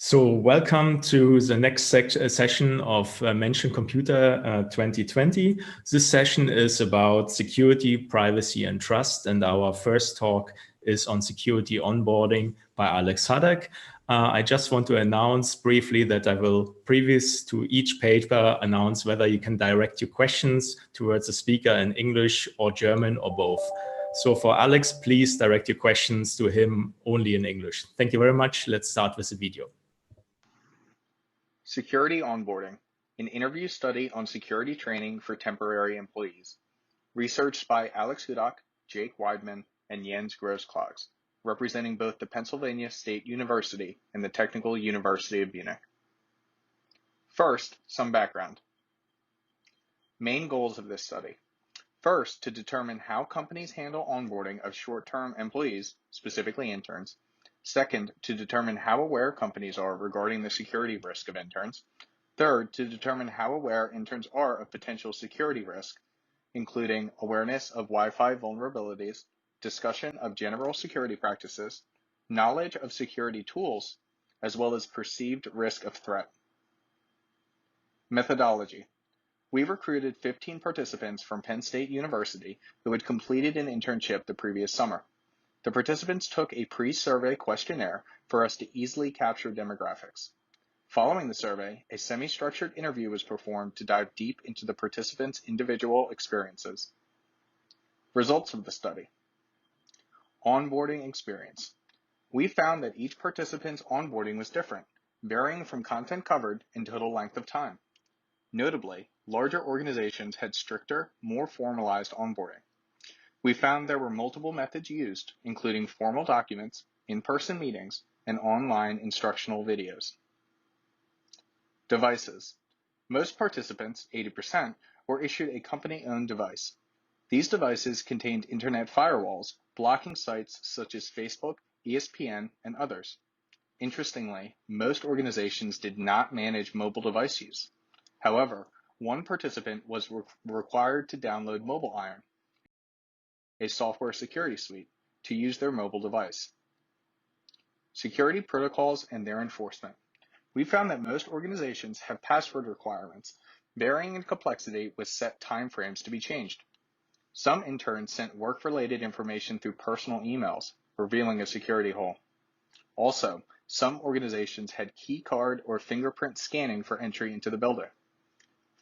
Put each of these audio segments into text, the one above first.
So welcome to the next session of Mention Computer 2020. This session is about security, privacy, and trust. And our first talk is on security onboarding by Alex Haddock. I just want to announce briefly that I will, previous to each paper, announce whether you can direct your questions towards the speaker in English or German or both. So for Alex, please direct your questions to him only in English. Thank you very much. Let's start with the video. Security Onboarding, an interview study on security training for temporary employees. Researched by Alex Haddock, Jake Weidman, and Jens Grossklogs, representing both the Pennsylvania State University and the Technical University of Munich. First, some background. Main goals of this study. First, to determine how companies handle onboarding of short-term employees, specifically interns. Second, to determine how aware companies are regarding the security risk of interns. Third, to determine how aware interns are of potential security risk, including awareness of Wi-Fi vulnerabilities, discussion of general security practices, knowledge of security tools, as well as perceived risk of threat. Methodology. We recruited 15 participants from Penn State University who had completed an internship the previous summer. The participants took a pre-survey questionnaire for us to easily capture demographics. Following the survey, a semi-structured interview was performed to dive deep into the participants' individual experiences. Results of the study. Onboarding experience. We found that each participant's onboarding was different, varying from content covered and total length of time. Notably, larger organizations had stricter, more formalized onboarding. We found there were multiple methods used, including formal documents, in-person meetings, and online instructional videos. Devices. Most participants, 80%, were issued a company-owned device. These devices contained internet firewalls, blocking sites such as Facebook, ESPN, and others. Interestingly, most organizations did not manage mobile device use. However, one participant was required to download Mobile Iron, a software security suite, to use their mobile device. Security protocols and their enforcement. We found that most organizations have password requirements, varying in complexity with set timeframes to be changed. Some interns sent work-related information through personal emails, revealing a security hole. Also, some organizations had key card or fingerprint scanning for entry into the building.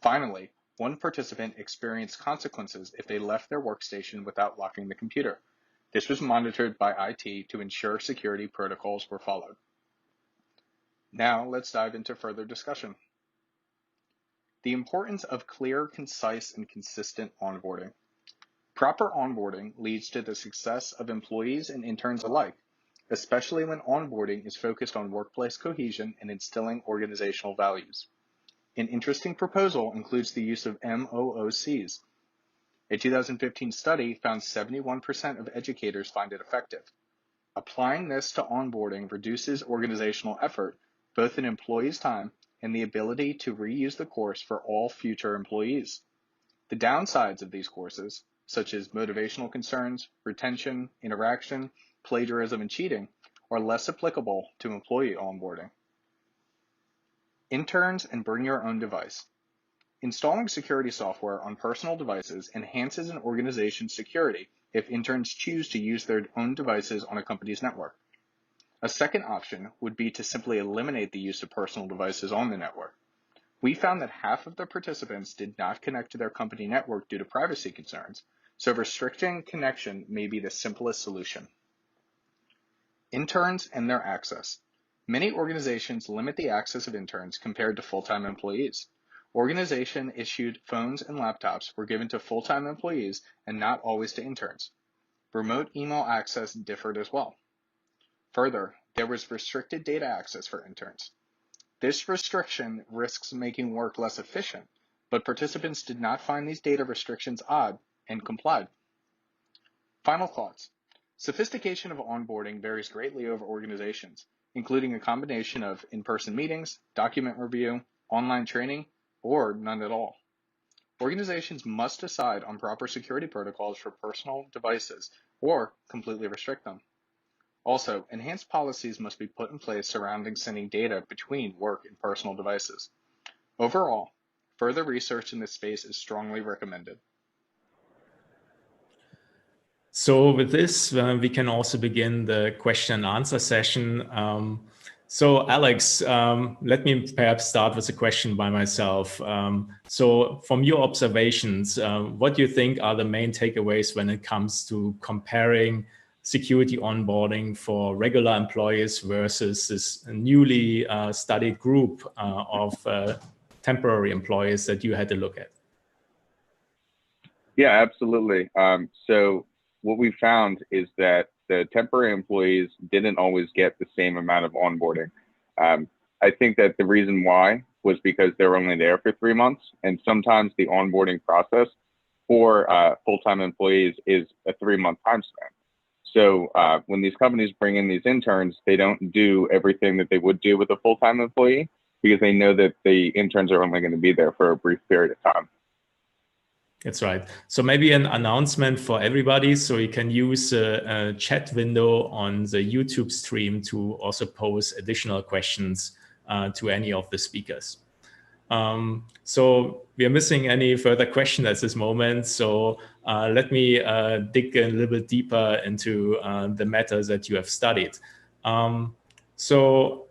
Finally, one participant experienced consequences if they left their workstation without locking the computer. This was monitored by IT to ensure security protocols were followed. Now let's dive into further discussion. The importance of clear, concise, and consistent onboarding. Proper onboarding leads to the success of employees and interns alike, especially when onboarding is focused on workplace cohesion and instilling organizational values. An interesting proposal includes the use of MOOCs. A 2015 study found 71% of educators find it effective. Applying this to onboarding reduces organizational effort, both in employees' time and the ability to reuse the course for all future employees. The downsides of these courses, such as motivational concerns, retention, interaction, plagiarism, and cheating, are less applicable to employee onboarding. Interns and bring your own device. Installing security software on personal devices enhances an organization's security if interns choose to use their own devices on a company's network. A second option would be to simply eliminate the use of personal devices on the network. We found that half of the participants did not connect to their company network due to privacy concerns, so restricting connection may be the simplest solution. Interns and their access. Many organizations limit the access of interns compared to full-time employees. Organization-issued phones and laptops were given to full-time employees and not always to interns. Remote email access differed as well. Further, there was restricted data access for interns. This restriction risks making work less efficient, but participants did not find these data restrictions odd and complied. Final thoughts. Sophistication of onboarding varies greatly over organizations, including a combination of in-person meetings, document review, online training, or none at all. Organizations must decide on proper security protocols for personal devices or completely restrict them. Also, enhanced policies must be put in place surrounding sending data between work and personal devices. Overall, further research in this space is strongly recommended. So with this, we can also begin the question and answer session. So Alex, let me perhaps start with a question by myself. So from your observations, what do you think are the main takeaways when it comes to comparing security onboarding for regular employees versus this newly studied group of temporary employees that you had to look at? Yeah, absolutely. So what we found is that the temporary employees didn't always get the same amount of onboarding. I think that the reason why was because they were only there for 3 months, and sometimes the onboarding process for full-time employees is a 3-month time span. So when these companies bring in these interns, they don't do everything that they would do with a full-time employee because they know that the interns are only going to be there for a brief period of time. That's right. So maybe an announcement for everybody. So you can use a chat window on the YouTube stream to also pose additional questions to any of the speakers. So we are missing any further questions at this moment. So let me dig a little bit deeper into the matters that you have studied. So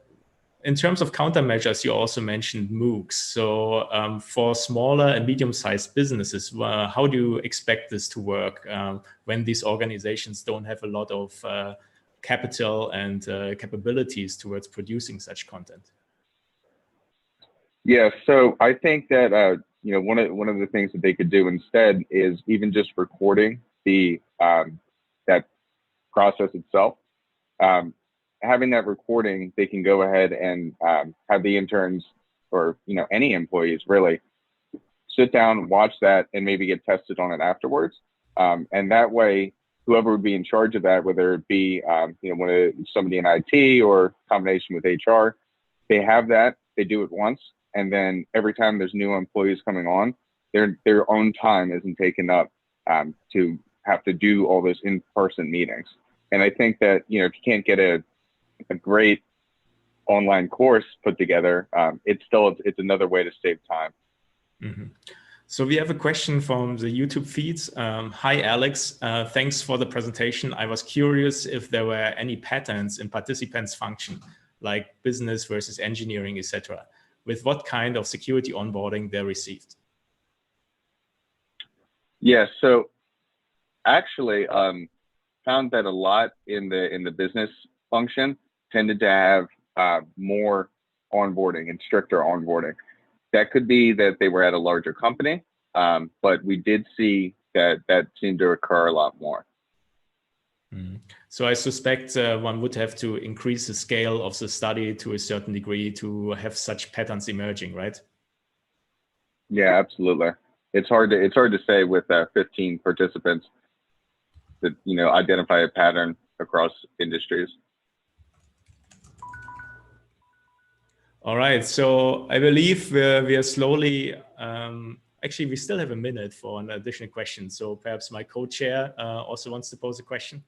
in terms of countermeasures, you also mentioned MOOCs. So for smaller and medium-sized businesses, how do you expect this to work when these organizations don't have a lot of capital and capabilities towards producing such content? Yeah, so I think that one of the things that they could do instead is even just recording the that process itself. Having that recording, they can go ahead and have the interns or any employees really sit down, watch that, and maybe get tested on it afterwards. And that way, whoever would be in charge of that, whether it be somebody in IT or combination with HR, they have that. They do it once, and then every time there's new employees coming on, their own time isn't taken up to have to do all those in-person meetings. And I think that if you can't get a great online course put together, it's another way to save time. Mm-hmm. So we have a question from the YouTube feeds. Hi, Alex. Thanks for the presentation. I was curious if there were any patterns in participants' function, like business versus engineering, etc., with what kind of security onboarding they received. Yeah, so actually found that a lot in the business function tended to have more onboarding and stricter onboarding. That could be that they were at a larger company, but we did see that seemed to occur a lot more. So I suspect one would have to increase the scale of the study to a certain degree to have such patterns emerging, right? Yeah, absolutely. It's hard to say with 15 participants that identify a pattern across industries. All right, so I believe we are slowly, actually we still have a minute for an additional question. So perhaps my co-chair also wants to pose a question.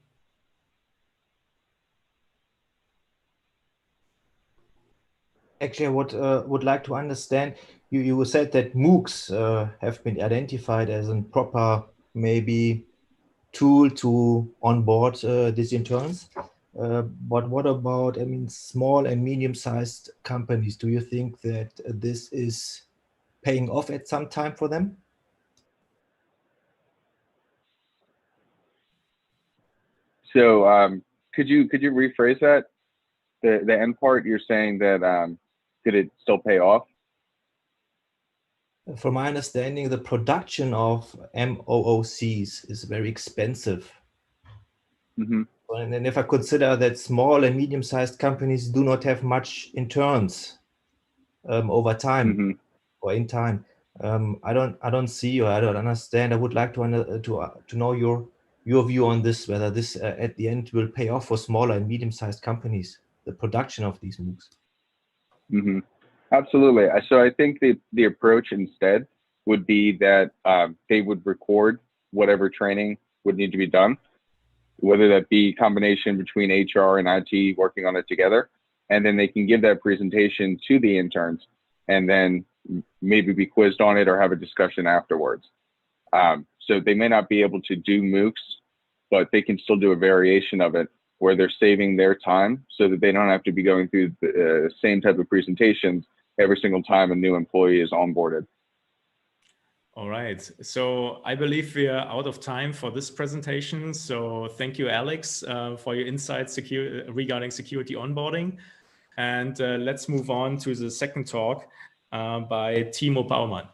Actually, I would like to understand, you said that MOOCs have been identified as a proper, maybe, tool to onboard these interns. But what about, small and medium-sized companies? Do you think that this is paying off at some time for them? So could you rephrase that? The end part, you're saying that could it still pay off? From my understanding, the production of MOOCs is very expensive. Mm-hmm. And if I consider that small and medium-sized companies do not have much interns over time, mm-hmm. or in time, I don't see, or I don't understand. I would like to know your view on this, whether this at the end will pay off for smaller and medium-sized companies, the production of these MOOCs. Mm-hmm. Absolutely. So I think the approach instead would be that they would record whatever training would need to be done. whether that be combination between HR and IT working on it together. And then they can give that presentation to the interns and then maybe be quizzed on it or have a discussion afterwards. So they may not be able to do MOOCs, but they can still do a variation of it where they're saving their time so that they don't have to be going through the same type of presentations every single time a new employee is onboarded. All right. So I believe we are out of time for this presentation. So thank you, Alex, for your insights regarding security onboarding. And let's move on to the second talk by Timo Baumann.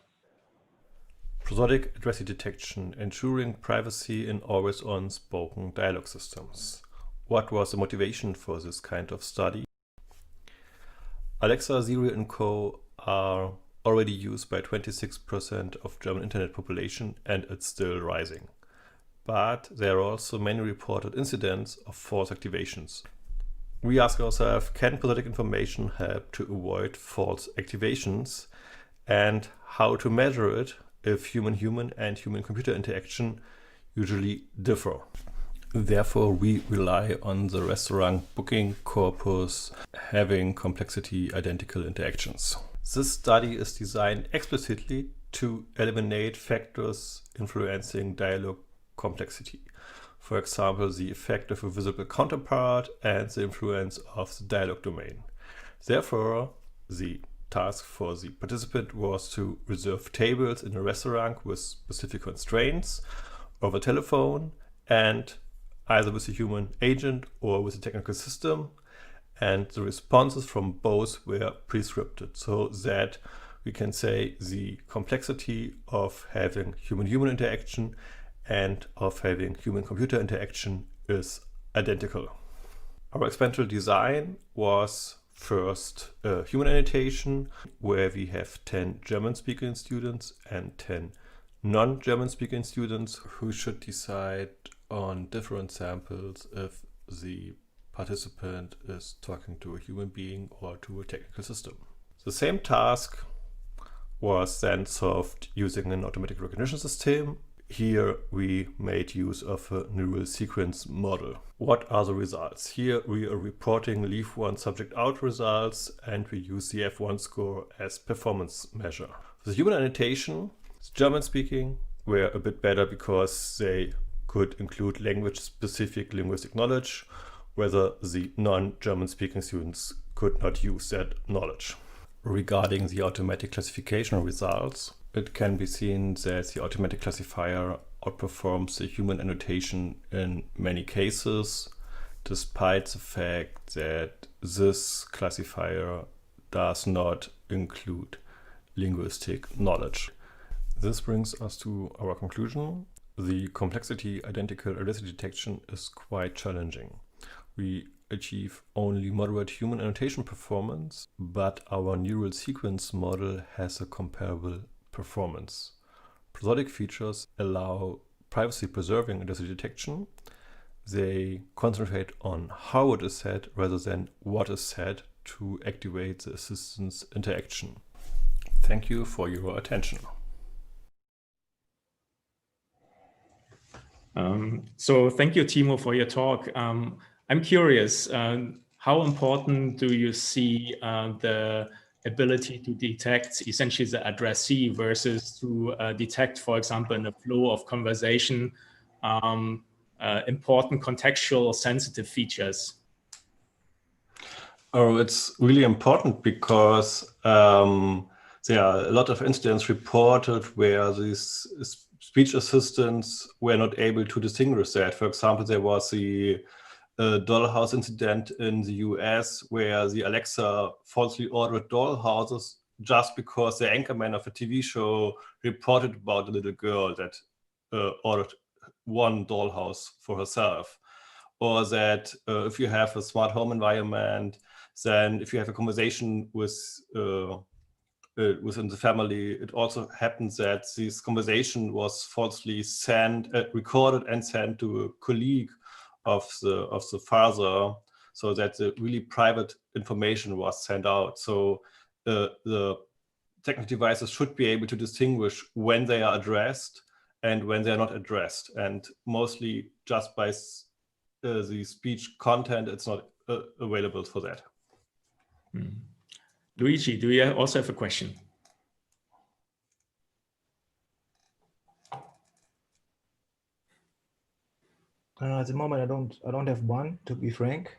Prosodic addressee detection, ensuring privacy in always-on spoken dialogue systems. What was the motivation for this kind of study? Alexa, Siri and Co. are already used by 26% of German internet population, and it's still rising. But there are also many reported incidents of false activations. We ask ourselves, can prosodic information help to avoid false activations, and how to measure it if human-human and human-computer interaction usually differ. Therefore, we rely on the restaurant booking corpus having complexity identical interactions. This study is designed explicitly to eliminate factors influencing dialogue complexity. For example, the effect of a visible counterpart and the influence of the dialogue domain. Therefore, the task for the participant was to reserve tables in a restaurant with specific constraints over telephone and either with a human agent or with a technical system, and the responses from both were prescripted so that we can say the complexity of having human-human interaction and of having human-computer interaction is identical. Our experimental design was first a human annotation where we have 10 German-speaking students and 10 non-German speaking students who should decide on different samples if the participant is talking to a human being or to a technical system. The same task was then solved using an automatic recognition system. Here we made use of a neural sequence model. What are the results? Here we are reporting leave one subject out results, and we use the F1 score as performance measure. The human annotation, German speaking, were a bit better because they could include language-specific linguistic knowledge, whether the non-German speaking students could not use that knowledge. Regarding the automatic classification results, it can be seen that the automatic classifier outperforms the human annotation in many cases, despite the fact that this classifier does not include linguistic knowledge. This brings us to our conclusion. The complexity identical addressee detection is quite challenging. We achieve only moderate human annotation performance, but our neural sequence model has a comparable performance. Prosodic features allow privacy-preserving addressee detection. They concentrate on how it is said rather than what is said to activate the assistant's interaction. Thank you for your attention. So thank you, Timo, for your talk. I'm curious, how important do you see the ability to detect essentially the addressee versus to detect, for example, in the flow of conversation, important contextual sensitive features? Oh, it's really important because there are a lot of incidents reported where these speech assistants were not able to distinguish that. For example, there was the dollhouse incident in the US where the Alexa falsely ordered dollhouses just because the anchorman of a TV show reported about a little girl that ordered one dollhouse for herself. Or that if you have a smart home environment, then if you have a conversation with within the family, it also happens that this conversation was falsely recorded and sent to a colleague of the father, so that the really private information was sent out. So the technical devices should be able to distinguish when they are addressed and when they are not addressed. And mostly just by the speech content, it's not available for that. Luigi, do you also have a question? At the moment, I don't have one, to be frank.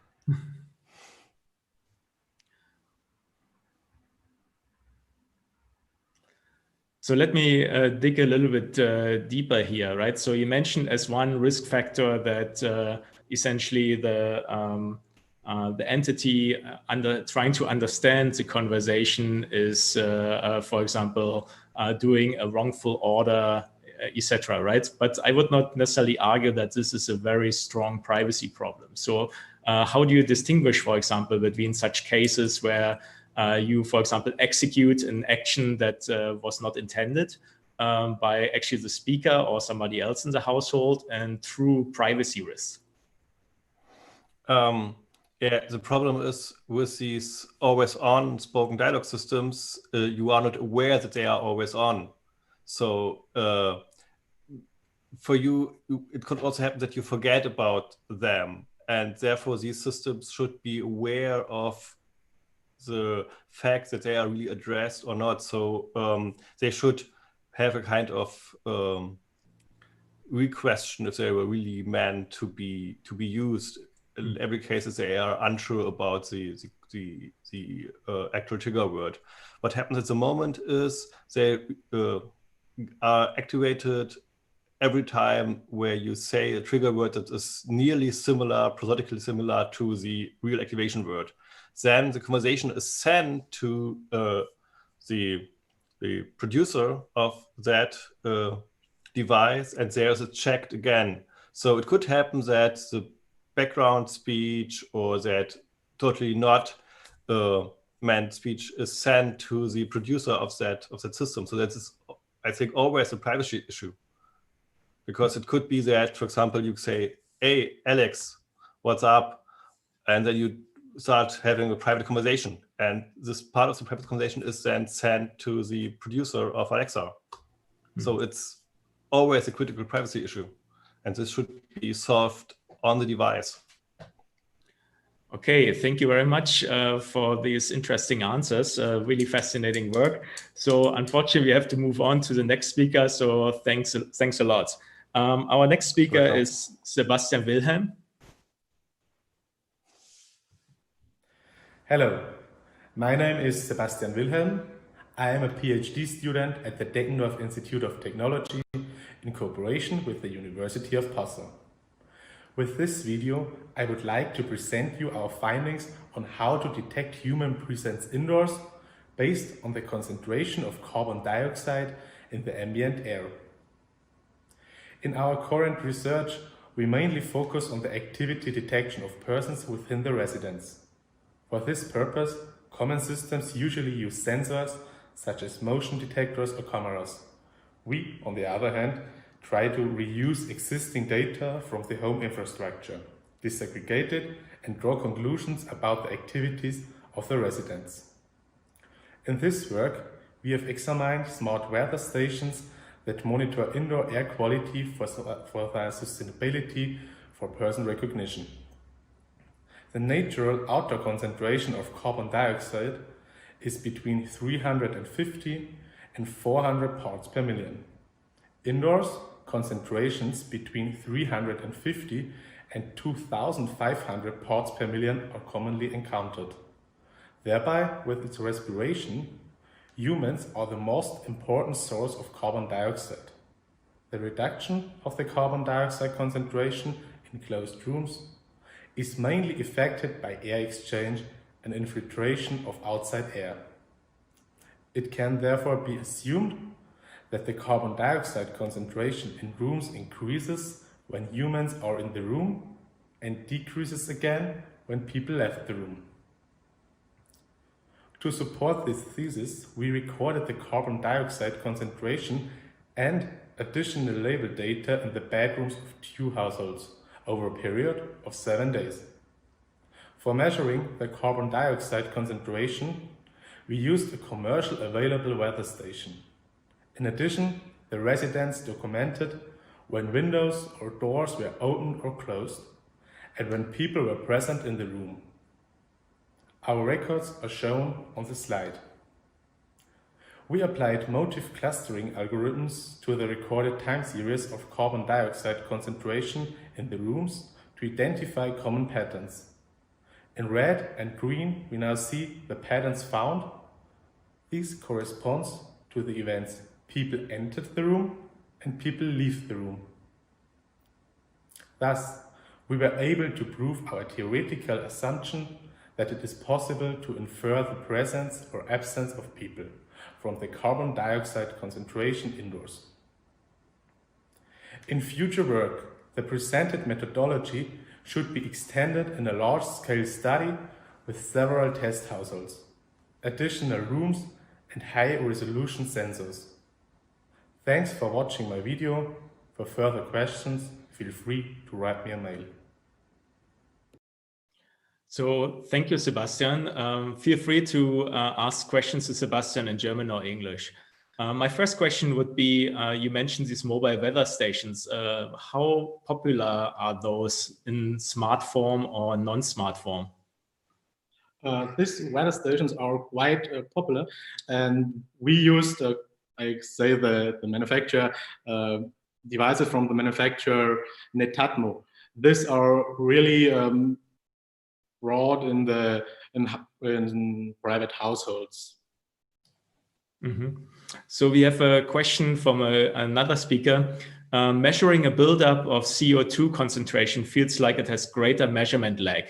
So let me dig a little bit deeper here, right? So you mentioned as one risk factor that essentially the entity trying to understand the conversation is, for example, doing a wrongful order, etc., right? But I would not necessarily argue that this is a very strong privacy problem. So how do you distinguish, for example, between such cases where you, for example, execute an action that was not intended by actually the speaker or somebody else in the household, and true privacy risks? Yeah, the problem is with these always-on spoken dialogue systems, you are not aware that they are always on. So for you, it could also happen that you forget about them, and therefore these systems should be aware of the fact that they are really addressed or not. So they should have a kind of re-question if they were really meant to be used. In every case, they are unsure about the actual trigger word. What happens at the moment is they are activated every time where you say a trigger word that is nearly similar, prosodically similar to the real activation word. Then the conversation is sent to the producer of that device, and there's a checked again. So it could happen that the background speech or that totally not meant speech is sent to the producer of that system. So that is, I think, always a privacy issue, because it could be that, for example, you say, "Hey, Alex, what's up?" and then you start having a private conversation, and this part of the private conversation is then sent to the producer of Alexa. So it's always a critical privacy issue, and this should be solved on the device. Okay, thank you very much for these interesting answers. Really fascinating work. So unfortunately, we have to move on to the next speaker. So thanks a lot. Our next speaker is Sebastian Wilhelm. Hello, my name is Sebastian Wilhelm. I am a PhD student at the Deggendorf Institute of Technology in cooperation with the University of Passau. With this video, I would like to present you our findings on how to detect human presence indoors based on the concentration of carbon dioxide in the ambient air. In our current research, we mainly focus on the activity detection of persons within the residence. For this purpose, common systems usually use sensors such as motion detectors or cameras. We, on the other hand, try to reuse existing data from the home infrastructure, disaggregate it, and draw conclusions about the activities of the residents. In this work, we have examined smart weather stations that monitor indoor air quality for their sustainability for person recognition. The natural outdoor concentration of carbon dioxide is between 350 and 400 parts per million. Indoors, concentrations between 350 and 2,500 parts per million are commonly encountered. Thereby, with its respiration, humans are the most important source of carbon dioxide. The reduction of the carbon dioxide concentration in closed rooms is mainly affected by air exchange and infiltration of outside air. It can therefore be assumed that the carbon dioxide concentration in rooms increases when humans are in the room and decreases again when people left the room. To support this thesis, we recorded the carbon dioxide concentration and additional label data in the bedrooms of 2 households over a period of 7 days. For measuring the carbon dioxide concentration, we used a commercial available weather station. In addition, the residents documented when windows or doors were opened or closed, and when people were present in the room. Our records are shown on the slide. We applied motive clustering algorithms to the recorded time series of carbon dioxide concentration in the rooms to identify common patterns. In red and green, we now see the patterns found. These correspond to the events people entered the room and people leave the room. Thus, we were able to prove our theoretical assumption that it is possible to infer the presence or absence of people from the carbon dioxide concentration indoors. In future work, the presented methodology should be extended in a large-scale study with several test households, additional rooms and high-resolution sensors. Thanks for watching my video. For further questions, feel free to write me a mail. So thank you, Sebastian. Feel free to ask questions to Sebastian in German or English. My first question would be, you mentioned these mobile weather stations. How popular are those in smart form or non-smart form? These weather stations are quite popular, and we used, I say, the manufacturer devices from the manufacturer Netatmo. These are really broad in private households. Mm-hmm. So we have a question from another speaker. Measuring a buildup of CO2 concentration feels like it has greater measurement lag.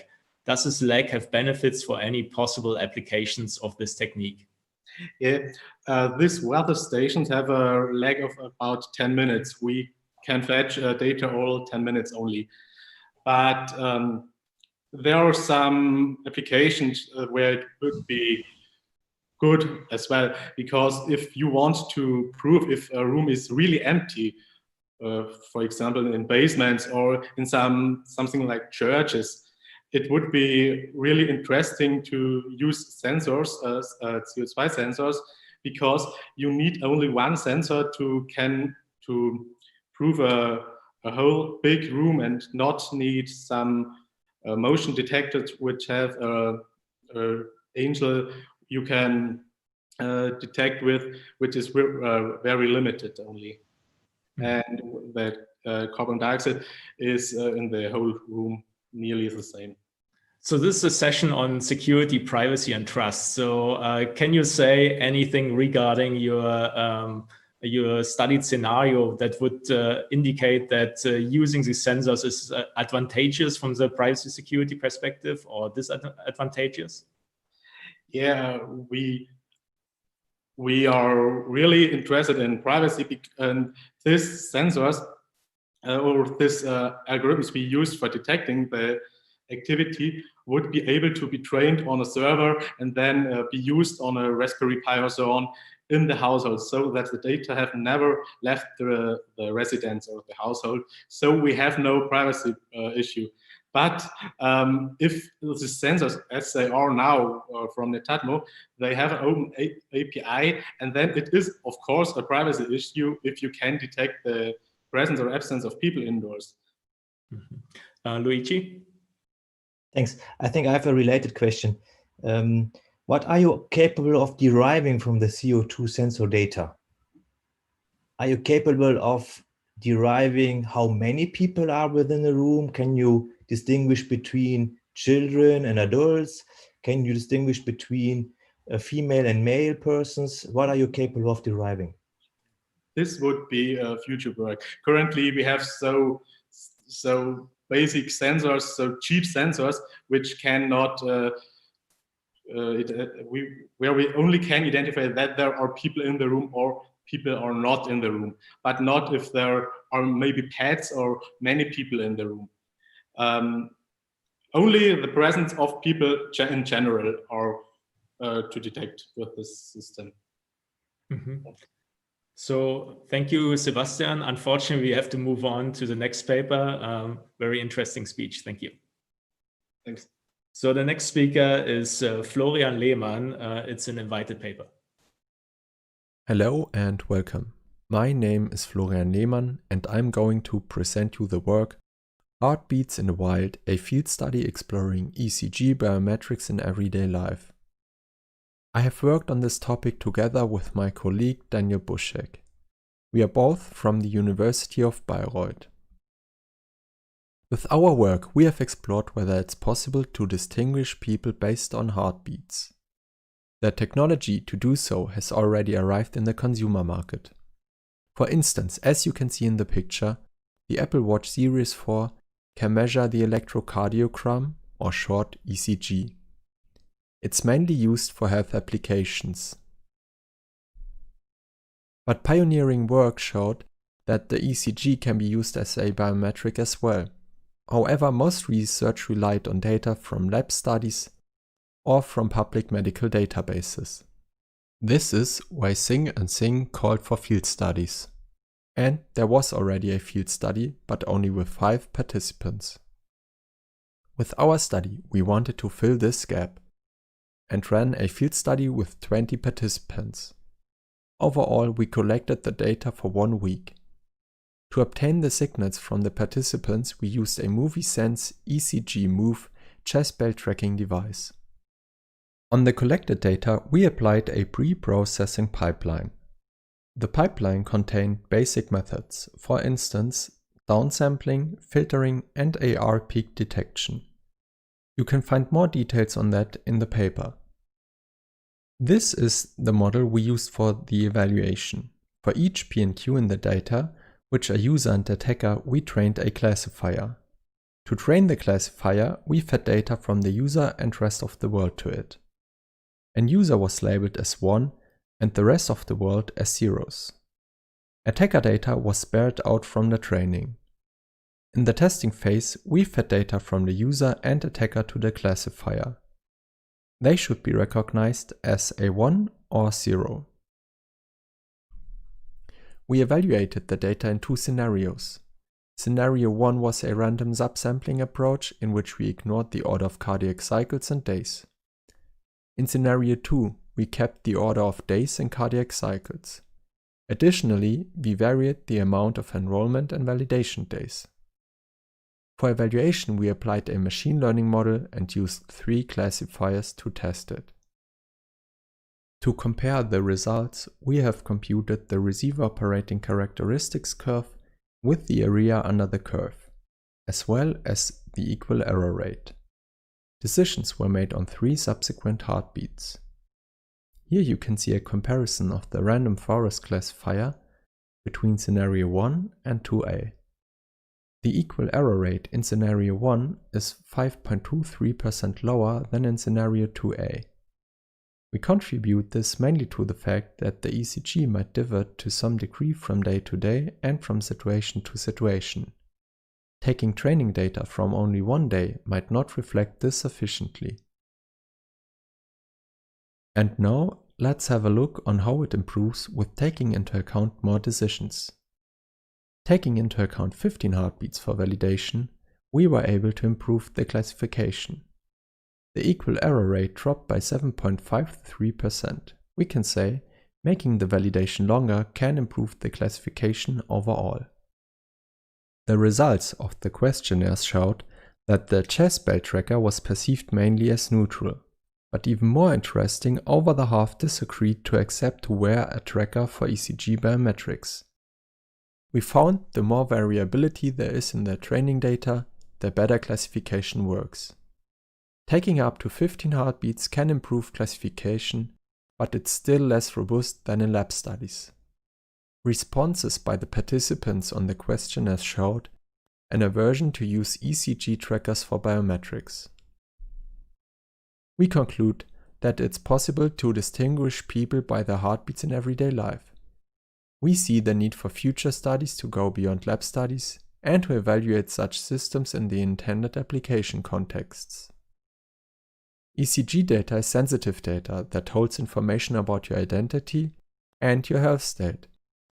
Does this lag have benefits for any possible applications of this technique? Yeah, these weather stations have a lag of about 10 minutes. We can fetch data all 10 minutes only. But there are some applications where it could be good as well, because if you want to prove if a room is really empty, for example, in basements or in something like churches, it would be really interesting to use sensors, CO2 sensors, because you need only one sensor to prove a whole big room and not need some motion detectors which have a angel you can detect with, which is very limited only. And that carbon dioxide is in the whole room nearly the same. So this is a session on security, privacy, and trust. So can you say anything regarding your studied scenario that would indicate that using these sensors is advantageous from the privacy security perspective or disadvantageous? Yeah, we are really interested in privacy, and these sensors or these algorithms we use for detecting the activity would be able to be trained on a server and then be used on a Raspberry Pi or so on in the household, so that the data have never left the residence or the household. So we have no privacy issue. But if the sensors, as they are now from Netatmo, they have an open API, and then it is, of course, a privacy issue if you can detect the presence or absence of people indoors. Mm-hmm. Luigi? Thanks. I think I have a related question. What are you capable of deriving from the CO2 sensor data? Are you capable of deriving how many people are within the room? Can you distinguish between children and adults? Can you distinguish between female and male persons? What are you capable of deriving? This would be future work. Currently, we have so basic sensors, so cheap sensors, which cannot, where we only can identify that there are people in the room or people are not in the room, but not if there are maybe pets or many people in the room. Only the presence of people in general are to detect with this system. Mm-hmm. So thank you, Sebastian. Unfortunately, we have to move on to the next paper. Very interesting speech. Thank you. Thanks. So the next speaker is Florian Lehmann. It's an invited paper. Hello and welcome. My name is Florian Lehmann and I'm going to present you the work Heartbeats in the Wild, a field study exploring ECG biometrics in everyday life. I have worked on this topic together with my colleague Daniel Buschek. We are both from the University of Bayreuth. With our work, we have explored whether it's possible to distinguish people based on heartbeats. The technology to do so has already arrived in the consumer market. For instance, as you can see in the picture, the Apple Watch Series 4 can measure the electrocardiogram, or short ECG. It's mainly used for health applications. But pioneering work showed that the ECG can be used as a biometric as well. However, most research relied on data from lab studies or from public medical databases. This is why Singh and Singh called for field studies. And there was already a field study, but only with 5 participants. With our study, we wanted to fill this gap and ran a field study with 20 participants. Overall, we collected the data for 1 week. To obtain the signals from the participants, we used a MovieSense ECG Move chest belt tracking device. On the collected data, we applied a pre-processing pipeline. The pipeline contained basic methods, for instance, downsampling, filtering, and AR peak detection. You can find more details on that in the paper. This is the model we used for the evaluation. For each P and Q in the data, which are user and attacker, we trained a classifier. To train the classifier, we fed data from the user and rest of the world to it. An user was labeled as 1 and the rest of the world as zeros. Attacker data was spared out from the training. In the testing phase, we fed data from the user and attacker to the classifier. They should be recognized as a 1 or 0. We evaluated the data in 2 scenarios. Scenario 1 was a random subsampling approach in which we ignored the order of cardiac cycles and days. In scenario 2, we kept the order of days and cardiac cycles. Additionally, we varied the amount of enrollment and validation days. For evaluation, we applied a machine learning model and used 3 classifiers to test it. To compare the results, we have computed the receiver operating characteristics curve with the area under the curve, as well as the equal error rate. Decisions were made on 3 subsequent heartbeats. Here you can see a comparison of the random forest classifier between scenario 1 and 2a. The equal error rate in scenario 1 is 5.23% lower than in scenario 2a. We contribute this mainly to the fact that the ECG might differ to some degree from day to day and from situation to situation. Taking training data from only 1 day might not reflect this sufficiently. And now, let's have a look on how it improves with taking into account more decisions. Taking into account 15 heartbeats for validation, we were able to improve the classification. The equal error rate dropped by 7.53%. We can say, making the validation longer can improve the classification overall. The results of the questionnaires showed that the chest belt tracker was perceived mainly as neutral. But even more interesting, over the half disagreed to accept to wear a tracker for ECG biometrics. We found the more variability there is in the training data, the better classification works. Taking up to 15 heartbeats can improve classification, but it's still less robust than in lab studies. Responses by the participants on the questionnaire showed an aversion to use ECG trackers for biometrics. We conclude that it's possible to distinguish people by their heartbeats in everyday life. We see the need for future studies to go beyond lab studies and to evaluate such systems in the intended application contexts. ECG data is sensitive data that holds information about your identity and your health state.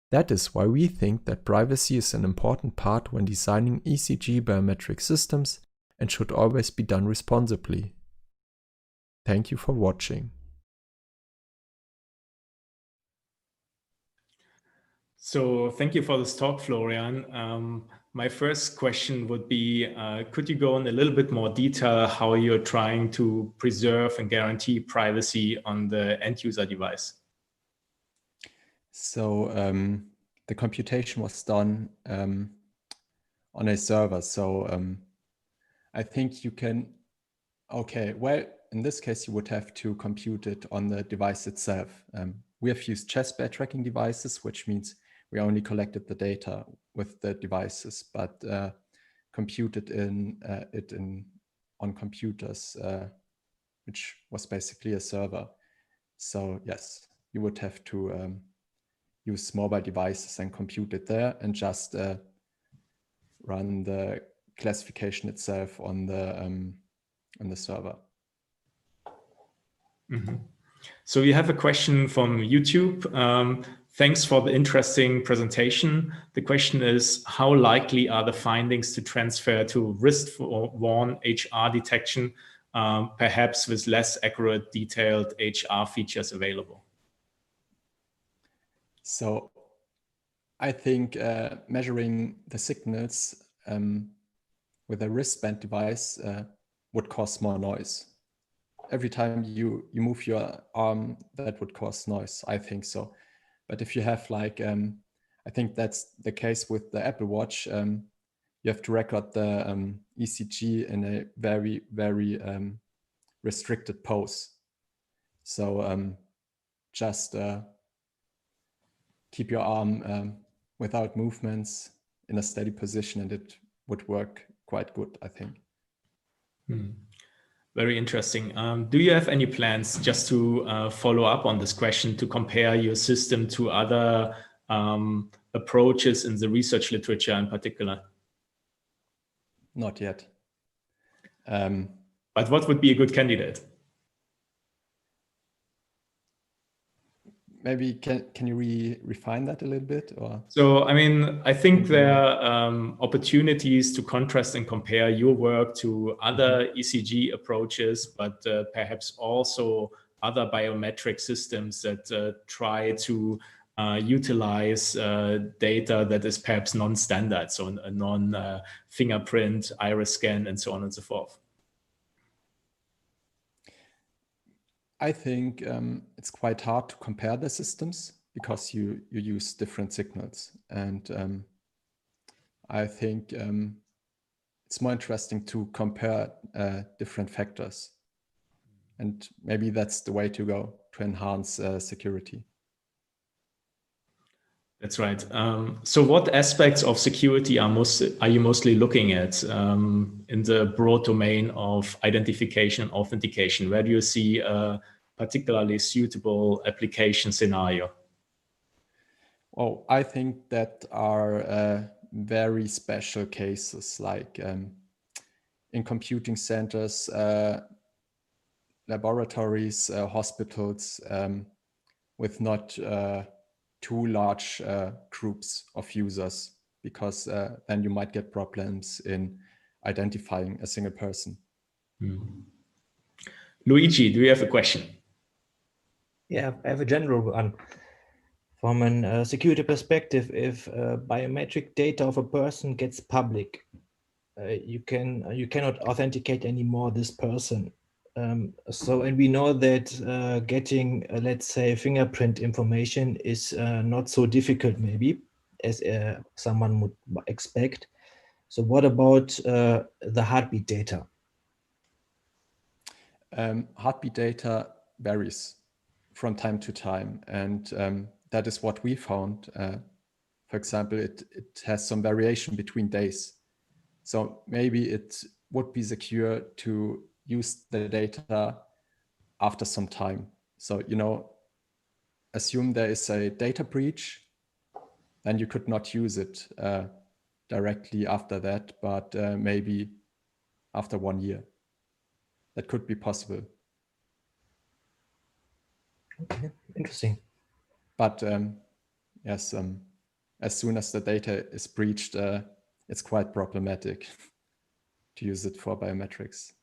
That is why we think that privacy is an important part when designing ECG biometric systems and should always be done responsibly. Thank you for watching. So thank you for this talk, Florian. My first question would be, could you go in a little bit more detail how you're trying to preserve and guarantee privacy on the end user device? So the computation was done on a server. So I think you can, okay, well, in this case, you would have to compute it on the device itself. We have used chessboard tracking devices, which means we only collected the data with the devices, but computed on computers, which was basically a server. So yes, you would have to use mobile devices and compute it there, and just run the classification itself on the server. Mm-hmm. So we have a question from YouTube. Thanks for the interesting presentation. The question is, how likely are the findings to transfer to wrist-worn HR detection, perhaps with less accurate, detailed HR features available? So I think measuring the signals with a wristband device would cause more noise. Every time you move your arm, that would cause noise, I think so. But if you have like, I think that's the case with the Apple Watch, you have to record the ECG in a very, very restricted pose. So just keep your arm without movements in a steady position, and it would work quite good, I think. Very interesting. Do you have any plans just to follow up on this question, to compare your system to other approaches in the research literature in particular? Not yet. But what would be a good candidate? Maybe can you refine that a little bit? Or? So, I mean, I think there are opportunities to contrast and compare your work to other ECG approaches, but perhaps also other biometric systems that try to utilize data that is perhaps non-standard, so a non-fingerprint, iris scan, and so on and so forth. I think it's quite hard to compare the systems because you use different signals. And I think it's more interesting to compare different factors. And maybe that's the way to go to enhance security. That's right. So what aspects of security are you mostly looking at in the broad domain of identification and authentication? Where do you see a particularly suitable application scenario? Well, I think that are very special cases, like in computing centers, laboratories, hospitals, with not too large groups of users, because then you might get problems in identifying a single person. Luigi, do you have a question? Yeah, I have a general one. From a security perspective, if biometric data of a person gets public, you cannot authenticate anymore this person. And we know that getting, let's say, fingerprint information is not so difficult, maybe, as someone would expect. So what about the heartbeat data? Heartbeat data varies from time to time, and that is what we found. For example, it has some variation between days. So maybe it would be secure to use the data after some time. So, assume there is a data breach, then you could not use it directly after that, but maybe after 1 year. That could be possible. Okay, interesting. But yes, as soon as the data is breached, it's quite problematic to use it for biometrics.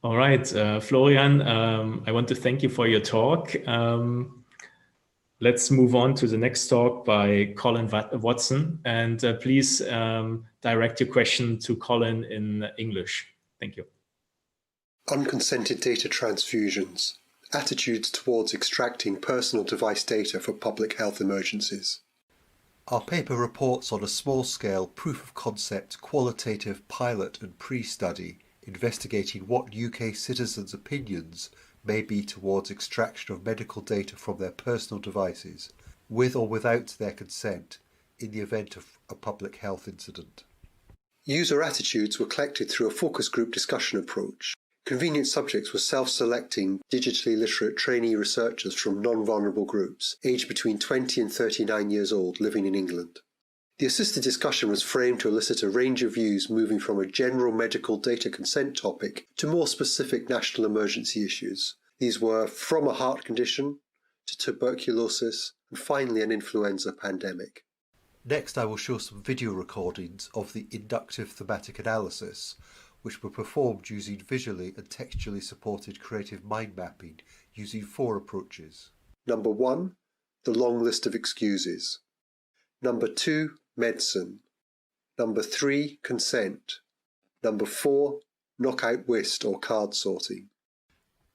All right, Florian, I want to thank you for your talk. let's move on to the next talk by Colin Watson. And please direct your question to Colin in English. Thank you. Unconsented data transfusions, attitudes towards extracting personal device data for public health emergencies. Our paper reports on a small-scale proof-of-concept qualitative pilot and pre-study investigating what UK citizens' opinions may be towards extraction of medical data from their personal devices, with or without their consent, in the event of a public health incident. User attitudes were collected through a focus group discussion approach. Convenient subjects were self-selecting digitally literate trainee researchers from non-vulnerable groups, aged between 20 and 39 years old, living in England. The assisted discussion was framed to elicit a range of views moving from a general medical data consent topic to more specific national emergency issues. These were from a heart condition to tuberculosis and finally an influenza pandemic. Next, I will show some video recordings of the inductive thematic analysis, which were performed using visually and textually supported creative mind mapping using 4 approaches. Number 1, the long list of excuses. Number 2, medicine. Number 3, consent. Number 4, knockout whist or card sorting.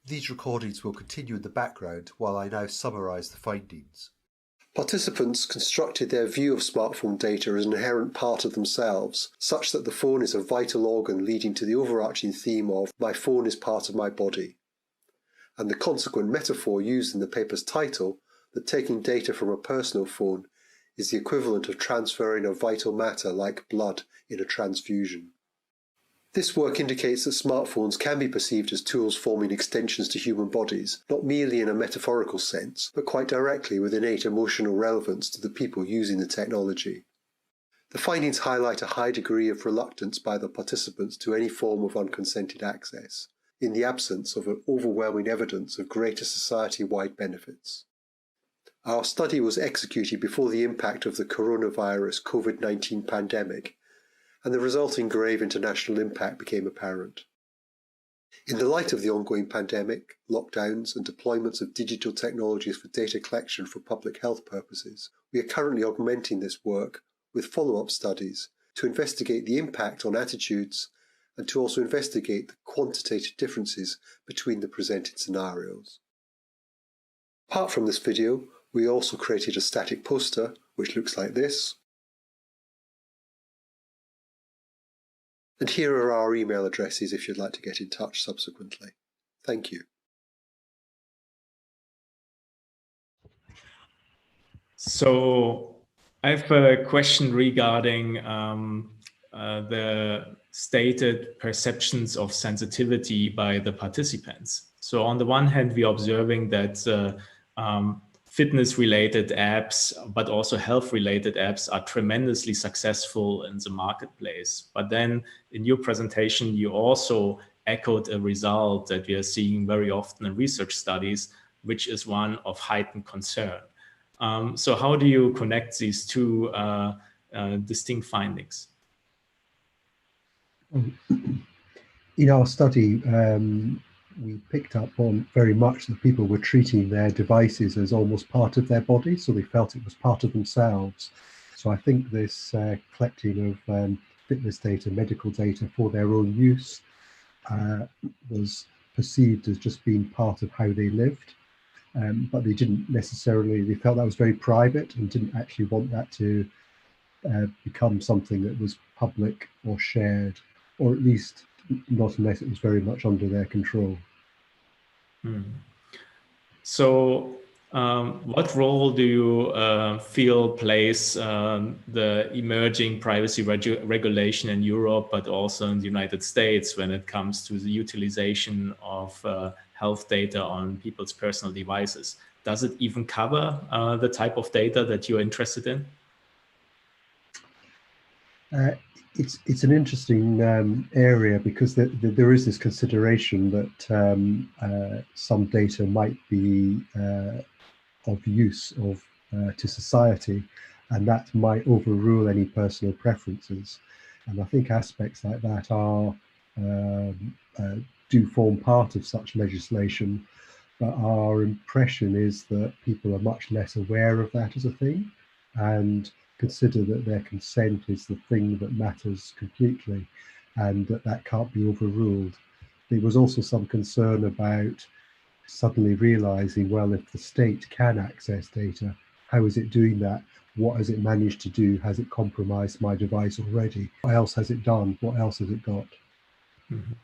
These recordings will continue in the background while I now summarise the findings. Participants constructed their view of smartphone data as an inherent part of themselves, such that the phone is a vital organ leading to the overarching theme of "my phone is part of my body," and the consequent metaphor used in the paper's title that taking data from a personal phone is the equivalent of transferring a vital matter like blood in a transfusion. This work indicates that smartphones can be perceived as tools forming extensions to human bodies, not merely in a metaphorical sense, but quite directly with innate emotional relevance to the people using the technology. The findings highlight a high degree of reluctance by the participants to any form of unconsented access, in the absence of an overwhelming evidence of greater society-wide benefits. Our study was executed before the impact of the coronavirus COVID-19 pandemic, and the resulting grave international impact became apparent. In the light of the ongoing pandemic, lockdowns, and deployments of digital technologies for data collection for public health purposes, we are currently augmenting this work with follow-up studies to investigate the impact on attitudes and to also investigate the quantitative differences between the presented scenarios. Apart from this video, we also created a static poster, which looks like this. And here are our email addresses if you'd like to get in touch subsequently. Thank you. So I have a question regarding the stated perceptions of sensitivity by the participants. So on the one hand, we are observing that fitness-related apps, but also health-related apps are tremendously successful in the marketplace. But then in your presentation, you also echoed a result that we are seeing very often in research studies, which is one of heightened concern. So how do you connect these two distinct findings? In our study, we picked up on very much that people were treating their devices as almost part of their body, so they felt it was part of themselves. So I think this collecting of fitness data, medical data for their own use was perceived as just being part of how they lived. But they didn't necessarily, they felt that was very private and didn't actually want that to become something that was public or shared, or at least not unless it was very much under their control. So what role do you feel plays the emerging privacy regulation in Europe, but also in the United States when it comes to the utilization of health data on people's personal devices? Does it even cover the type of data that you're interested in? It's an interesting area because there is this consideration that some data might be of use to society, and that might overrule any personal preferences. And I think aspects like that are do form part of such legislation, but our impression is that people are much less aware of that as a thing and consider that their consent is the thing that matters completely and that can't be overruled. There was also some concern about suddenly realizing, well, if the state can access data, how is it doing that? What has it managed to do? Has it compromised my device already? What else has it done? What else has it got? Mhm.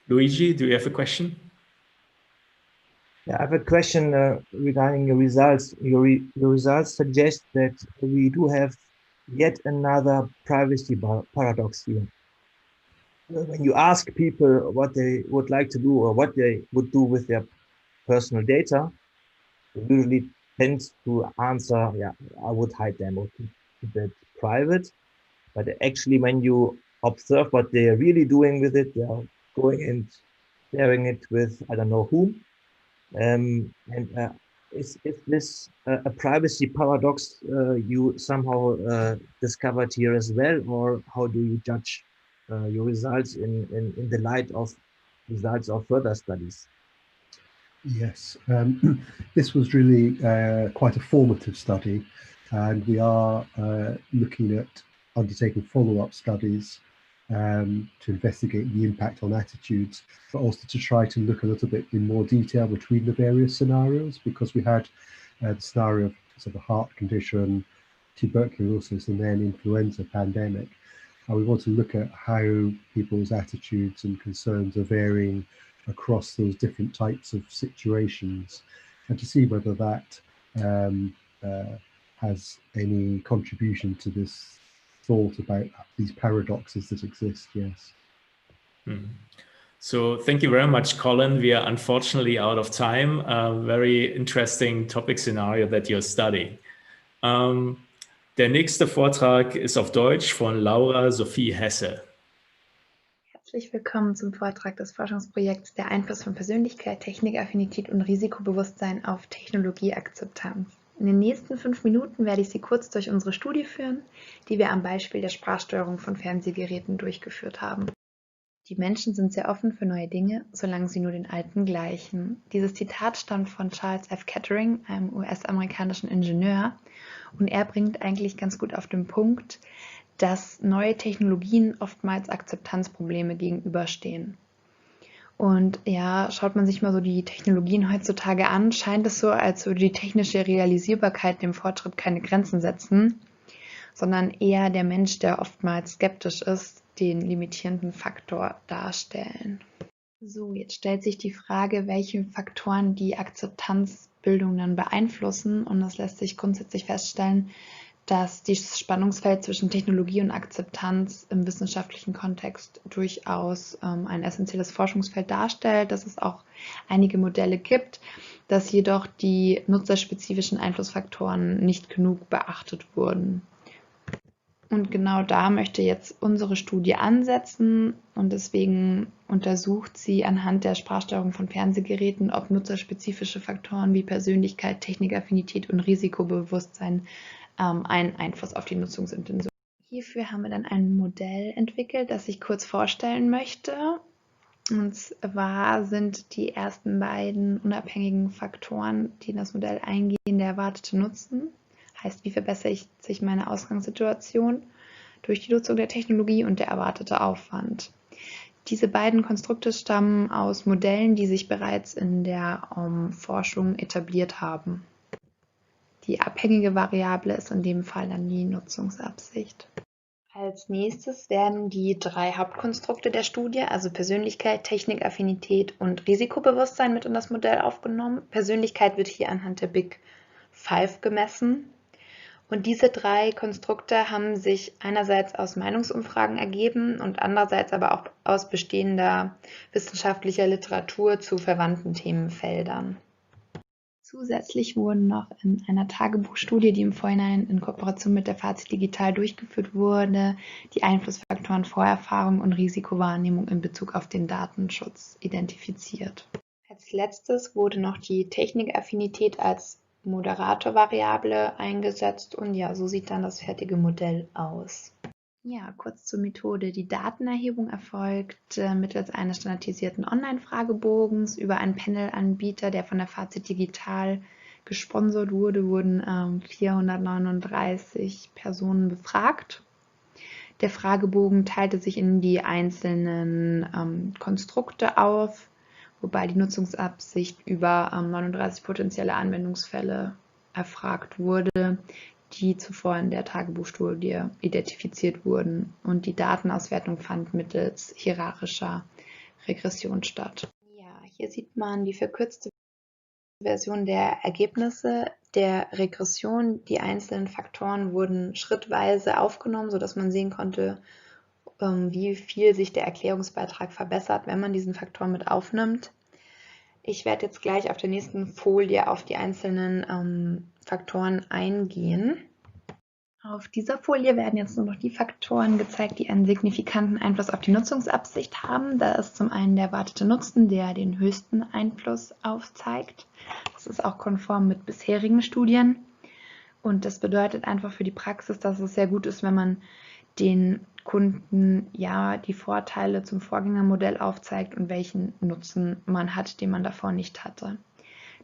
Luigi, do you have a question? Yeah, I have a question regarding your results. Your results suggest that we do have yet another privacy paradox here. When you ask people what they would like to do or what they would do with their personal data, they usually tend to answer, yeah, I would hide them or keep it private. But actually, when you observe what they are really doing with it, they are going and sharing it with, I don't know whom. Is this a privacy paradox you somehow discovered here as well, or how do you judge your results in the light of results of further studies? Yes, this was really quite a formative study, and we are looking at undertaking follow-up studies to investigate the impact on attitudes, but also to try to look a little bit in more detail between the various scenarios, because we had the scenario of sort of heart condition, tuberculosis, and then influenza pandemic. And we want to look at how people's attitudes and concerns are varying across those different types of situations, and to see whether that has any contribution to this thought about these paradoxes that exist. Yes. Mhm. So thank you very much, Colin. We are unfortunately out of time. Very interesting topic scenario that you're studying. Der nächste Vortrag ist auf Deutsch von Laura Sophie Hesse. Herzlich willkommen zum Vortrag des Forschungsprojekts Der Einfluss von Persönlichkeit, Technikaffinität und Risikobewusstsein auf Technologieakzeptanz. In den nächsten 5 Minuten werde ich Sie kurz durch unsere Studie führen, die wir am Beispiel der Sprachsteuerung von Fernsehgeräten durchgeführt haben. Die Menschen sind sehr offen für neue Dinge, solange sie nur den Alten gleichen. Dieses Zitat stammt von Charles F. Kettering, einem US-amerikanischen Ingenieur, und er bringt eigentlich ganz gut auf den Punkt, dass neue Technologien oftmals Akzeptanzprobleme gegenüberstehen. Und ja, schaut man sich mal so die Technologien heutzutage an, scheint es so, als würde die technische Realisierbarkeit dem Fortschritt keine Grenzen setzen, sondern eher der Mensch, der oftmals skeptisch ist, den limitierenden Faktor darstellen. So, jetzt stellt sich die Frage, welche Faktoren die Akzeptanzbildung dann beeinflussen, und es lässt sich grundsätzlich feststellen, dass das Spannungsfeld zwischen Technologie und Akzeptanz im wissenschaftlichen Kontext durchaus ein essentielles Forschungsfeld darstellt, dass es auch einige Modelle gibt, dass jedoch die nutzerspezifischen Einflussfaktoren nicht genug beachtet wurden. Und genau da möchte jetzt unsere Studie ansetzen, und deswegen untersucht sie anhand der Sprachsteuerung von Fernsehgeräten, ob nutzerspezifische Faktoren wie Persönlichkeit, Technikaffinität und Risikobewusstsein einen Einfluss auf die Nutzungsintention. Hierfür haben wir dann ein Modell entwickelt, das ich kurz vorstellen möchte. Und zwar sind die ersten beiden unabhängigen Faktoren, die in das Modell eingehen, der erwartete Nutzen. Heißt, wie verbessere sich meine Ausgangssituation durch die Nutzung der Technologie, und der erwartete Aufwand. Diese beiden Konstrukte stammen aus Modellen, die sich bereits in der Forschung etabliert haben. Die abhängige Variable ist in dem Fall dann die Nutzungsabsicht. Als nächstes werden die 3 Hauptkonstrukte der Studie, also Persönlichkeit, Technikaffinität und Risikobewusstsein, mit in das Modell aufgenommen. Persönlichkeit wird hier anhand der Big Five gemessen. Und diese 3 Konstrukte haben sich einerseits aus Meinungsumfragen ergeben und andererseits aber auch aus bestehender wissenschaftlicher Literatur zu verwandten Themenfeldern. Zusätzlich wurden noch in einer Tagebuchstudie, die im Vorhinein in Kooperation mit der Fazit Digital durchgeführt wurde, die Einflussfaktoren Vorerfahrung und Risikowahrnehmung in Bezug auf den Datenschutz identifiziert. Als letztes wurde noch die Technikaffinität als Moderatorvariable eingesetzt, und ja, so sieht dann das fertige Modell aus. Ja, kurz zur Methode. Die Datenerhebung erfolgt mittels eines standardisierten Online-Fragebogens über einen Panel-Anbieter, der von der Fazit Digital gesponsert wurde, wurden 439 Personen befragt. Der Fragebogen teilte sich in die einzelnen Konstrukte auf, wobei die Nutzungsabsicht über 39 potenzielle Anwendungsfälle erfragt wurde, die zuvor in der Tagebuchstudie identifiziert wurden. Und die Datenauswertung fand mittels hierarchischer Regression statt. Ja, hier sieht man die verkürzte Version der Ergebnisse der Regression. Die einzelnen Faktoren wurden schrittweise aufgenommen, sodass man sehen konnte, wie viel sich der Erklärungsbeitrag verbessert, wenn man diesen Faktor mit aufnimmt. Ich werde jetzt gleich auf der nächsten Folie auf die einzelnen Faktoren eingehen. Auf dieser Folie werden jetzt nur noch die Faktoren gezeigt, die einen signifikanten Einfluss auf die Nutzungsabsicht haben. Da ist zum einen der erwartete Nutzen, der den höchsten Einfluss aufzeigt. Das ist auch konform mit bisherigen Studien. Und das bedeutet einfach für die Praxis, dass es sehr gut ist, wenn man den Kunden ja die Vorteile zum Vorgängermodell aufzeigt und welchen Nutzen man hat, den man davor nicht hatte.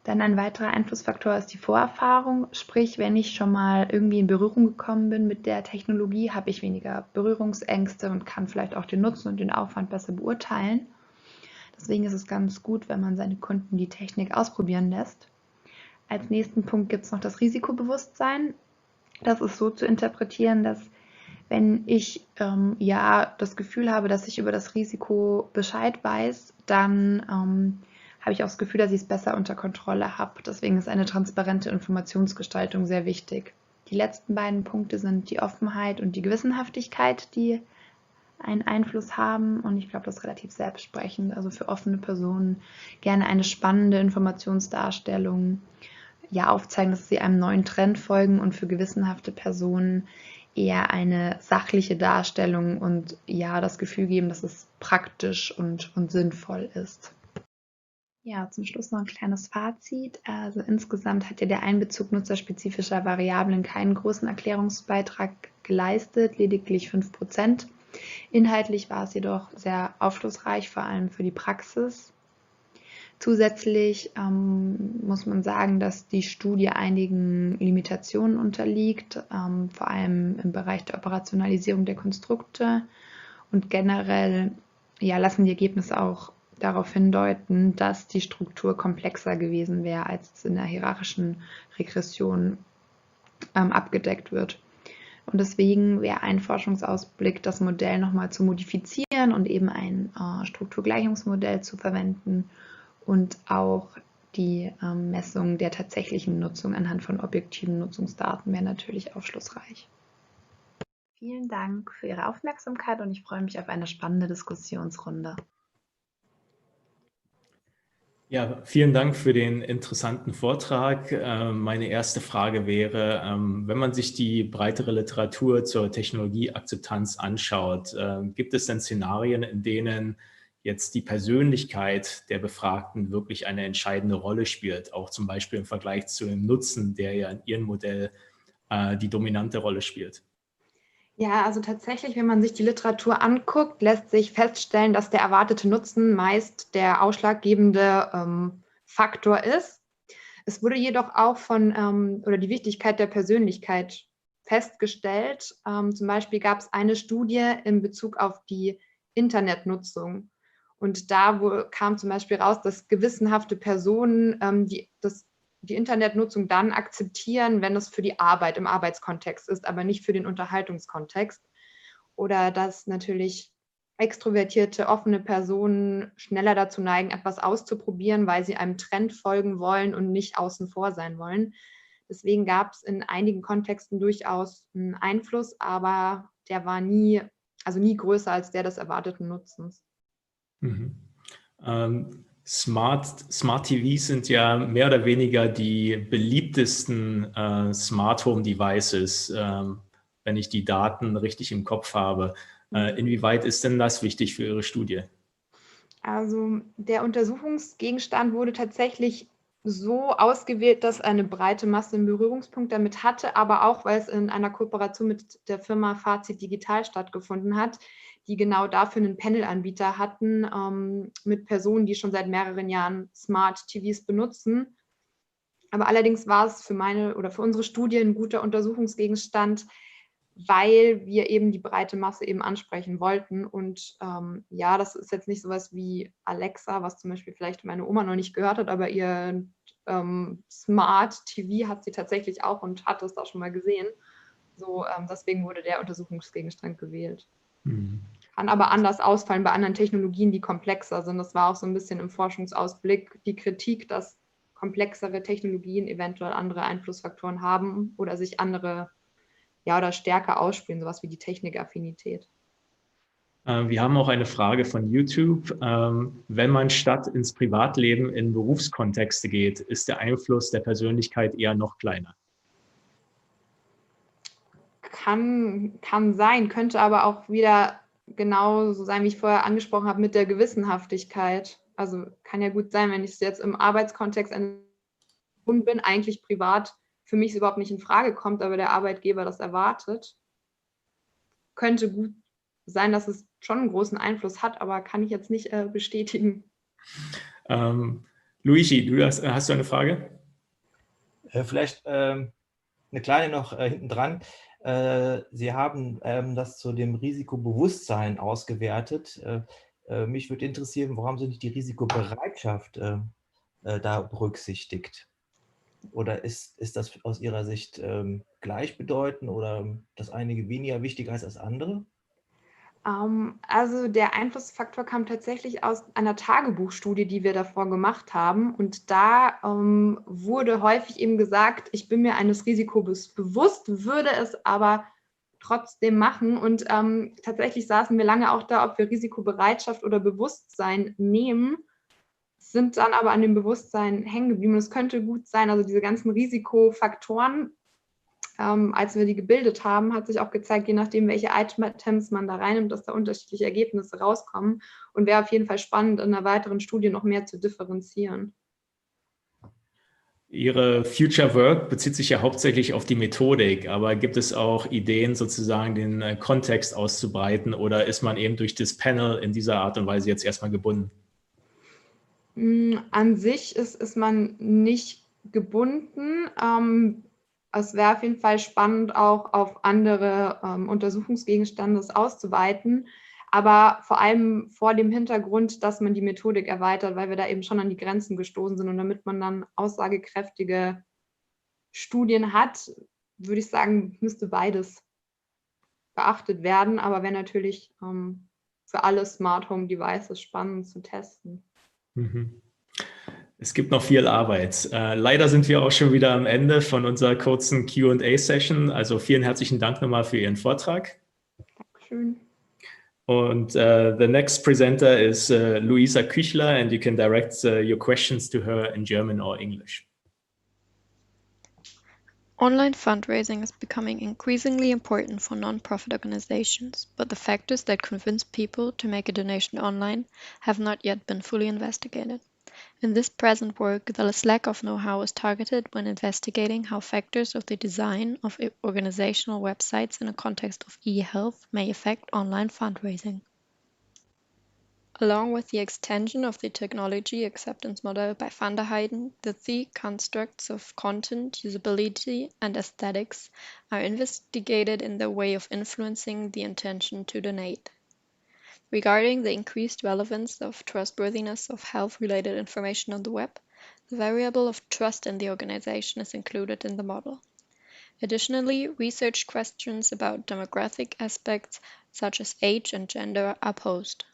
Dann ein weiterer Einflussfaktor ist die Vorerfahrung, sprich, wenn ich schon mal irgendwie in Berührung gekommen bin mit der Technologie, habe ich weniger Berührungsängste und kann vielleicht auch den Nutzen und den Aufwand besser beurteilen. Deswegen ist es ganz gut, wenn man seine Kunden die Technik ausprobieren lässt. Als nächsten Punkt gibt es noch das Risikobewusstsein. Das ist so zu interpretieren, dass wenn ich das Gefühl habe, dass ich über das Risiko Bescheid weiß, dann habe ich auch das Gefühl, dass ich es besser unter Kontrolle habe. Deswegen ist eine transparente Informationsgestaltung sehr wichtig. Die letzten beiden Punkte sind die Offenheit und die Gewissenhaftigkeit, die einen Einfluss haben. Und ich glaube, das ist relativ selbstsprechend. Also für offene Personen gerne eine spannende Informationsdarstellung aufzeigen, dass sie einem neuen Trend folgen, und für gewissenhafte Personen eher eine sachliche Darstellung und das Gefühl geben, dass es praktisch und sinnvoll ist. Ja, zum Schluss noch ein kleines Fazit. Also insgesamt hat ja der Einbezug nutzerspezifischer Variablen keinen großen Erklärungsbeitrag geleistet, lediglich 5%. Inhaltlich war es jedoch sehr aufschlussreich, vor allem für die Praxis. Zusätzlich muss man sagen, dass die Studie einigen Limitationen unterliegt, vor allem im Bereich der Operationalisierung der Konstrukte, und generell lassen die Ergebnisse auch darauf hindeuten, dass die Struktur komplexer gewesen wäre, als es in der hierarchischen Regression abgedeckt wird. Und deswegen wäre ein Forschungsausblick, das Modell nochmal zu modifizieren und eben ein Strukturgleichungsmodell zu verwenden und auch die Messung der tatsächlichen Nutzung anhand von objektiven Nutzungsdaten wäre natürlich aufschlussreich. Vielen Dank für Ihre Aufmerksamkeit und ich freue mich auf eine spannende Diskussionsrunde. Ja, vielen Dank für den interessanten Vortrag. Meine erste Frage wäre, wenn man sich die breitere Literatur zur Technologieakzeptanz anschaut, gibt es denn Szenarien, in denen jetzt die Persönlichkeit der Befragten wirklich eine entscheidende Rolle spielt, auch zum Beispiel im Vergleich zu dem Nutzen, der ja in Ihrem Modell die dominante Rolle spielt? Ja, also tatsächlich, wenn man sich die Literatur anguckt, lässt sich feststellen, dass der erwartete Nutzen meist der ausschlaggebende Faktor ist. Es wurde jedoch auch die Wichtigkeit der Persönlichkeit festgestellt. Zum Beispiel gab es eine Studie in Bezug auf die Internetnutzung. Und da kam zum Beispiel raus, dass gewissenhafte Personen die Internetnutzung dann akzeptieren, wenn es für die Arbeit im Arbeitskontext ist, aber nicht für den Unterhaltungskontext. Oder dass natürlich extrovertierte, offene Personen schneller dazu neigen, etwas auszuprobieren, weil sie einem Trend folgen wollen und nicht außen vor sein wollen. Deswegen gab es in einigen Kontexten durchaus einen Einfluss, aber der war nie größer als der des erwarteten Nutzens. Mhm. Smart TVs sind ja mehr oder weniger die beliebtesten Smart Home Devices, wenn ich die Daten richtig im Kopf habe. Inwieweit ist denn das wichtig für Ihre Studie? Also der Untersuchungsgegenstand wurde tatsächlich so ausgewählt, dass eine breite Masse einen Berührungspunkt damit hatte, aber auch, weil es in einer Kooperation mit der Firma Fazit Digital stattgefunden hat, die genau dafür einen Panel-Anbieter hatten, mit Personen, die schon seit mehreren Jahren Smart TVs benutzen. Aber allerdings war es für meine oder für unsere Studie ein guter Untersuchungsgegenstand, weil wir eben die breite Masse eben ansprechen wollten. Und ja, das ist jetzt nicht sowas wie Alexa, was zum Beispiel vielleicht meine Oma noch nicht gehört hat, aber ihr Smart TV hat sie tatsächlich auch und hat es auch schon mal gesehen. So, deswegen wurde der Untersuchungsgegenstand gewählt. Kann aber anders ausfallen bei anderen Technologien, die komplexer sind. Das war auch so ein bisschen im Forschungsausblick die Kritik, dass komplexere Technologien eventuell andere Einflussfaktoren haben oder sich andere oder stärker ausspielen, sowas wie die Technikaffinität. Wir haben auch eine Frage von YouTube. Wenn man statt ins Privatleben in Berufskontexte geht, ist der Einfluss der Persönlichkeit eher noch kleiner? Kann sein, könnte aber auch wieder genauso sein, wie ich vorher angesprochen habe, mit der Gewissenhaftigkeit. Also kann ja gut sein, wenn ich jetzt im Arbeitskontext bin, eigentlich privat für mich überhaupt nicht in Frage kommt, aber der Arbeitgeber das erwartet. Könnte gut sein, dass es schon einen großen Einfluss hat, aber kann ich jetzt nicht bestätigen. Luigi, hast du eine Frage? Vielleicht eine kleine noch hinten dran. Sie haben das zu dem Risikobewusstsein ausgewertet. Mich würde interessieren, warum Sie nicht die Risikobereitschaft da berücksichtigt? Oder ist das aus Ihrer Sicht gleichbedeutend oder das eine weniger wichtig als das andere? Also der Einflussfaktor kam tatsächlich aus einer Tagebuchstudie, die wir davor gemacht haben. Und da wurde häufig eben gesagt, ich bin mir eines Risikos bewusst, würde es aber trotzdem machen. Und tatsächlich saßen wir lange auch da, ob wir Risikobereitschaft oder Bewusstsein nehmen, sind dann aber an dem Bewusstsein hängen geblieben. Und es könnte gut sein, also diese ganzen Risikofaktoren, als wir die gebildet haben, hat sich auch gezeigt, je nachdem, welche Items man da reinnimmt, dass da unterschiedliche Ergebnisse rauskommen. Und wäre auf jeden Fall spannend, in einer weiteren Studie noch mehr zu differenzieren. Ihre Future Work bezieht sich ja hauptsächlich auf die Methodik, aber gibt es auch Ideen, sozusagen den Kontext auszubreiten, oder ist man eben durch das Panel in dieser Art und Weise jetzt erstmal gebunden? An sich ist man nicht gebunden. Es wäre auf jeden Fall spannend, auch auf andere Untersuchungsgegenstände auszuweiten, aber vor allem vor dem Hintergrund, dass man die Methodik erweitert, weil wir da eben schon an die Grenzen gestoßen sind. Und damit man dann aussagekräftige Studien hat, würde ich sagen, müsste beides beachtet werden, aber wäre natürlich für alle Smart Home Devices spannend zu testen. Es gibt noch viel Arbeit. Leider sind wir auch schon wieder am Ende von unserer kurzen Q&A-Session. Also vielen herzlichen Dank nochmal für Ihren Vortrag. Dankeschön. Und the next presenter is Luisa Küchler, and you can direct your questions to her in German or English. Online fundraising is becoming increasingly important for non-profit organizations, but the factors that convince people to make a donation online have not yet been fully investigated. In this present work, the lack of know-how is targeted when investigating how factors of the design of organizational websites in a context of e-health may affect online fundraising. Along with the extension of the technology acceptance model by van der Heijden, the three constructs of content, usability, and aesthetics are investigated in their way of influencing the intention to donate. Regarding the increased relevance of trustworthiness of health-related information on the web, the variable of trust in the organization is included in the model. Additionally, research questions about demographic aspects such as age and gender are posed.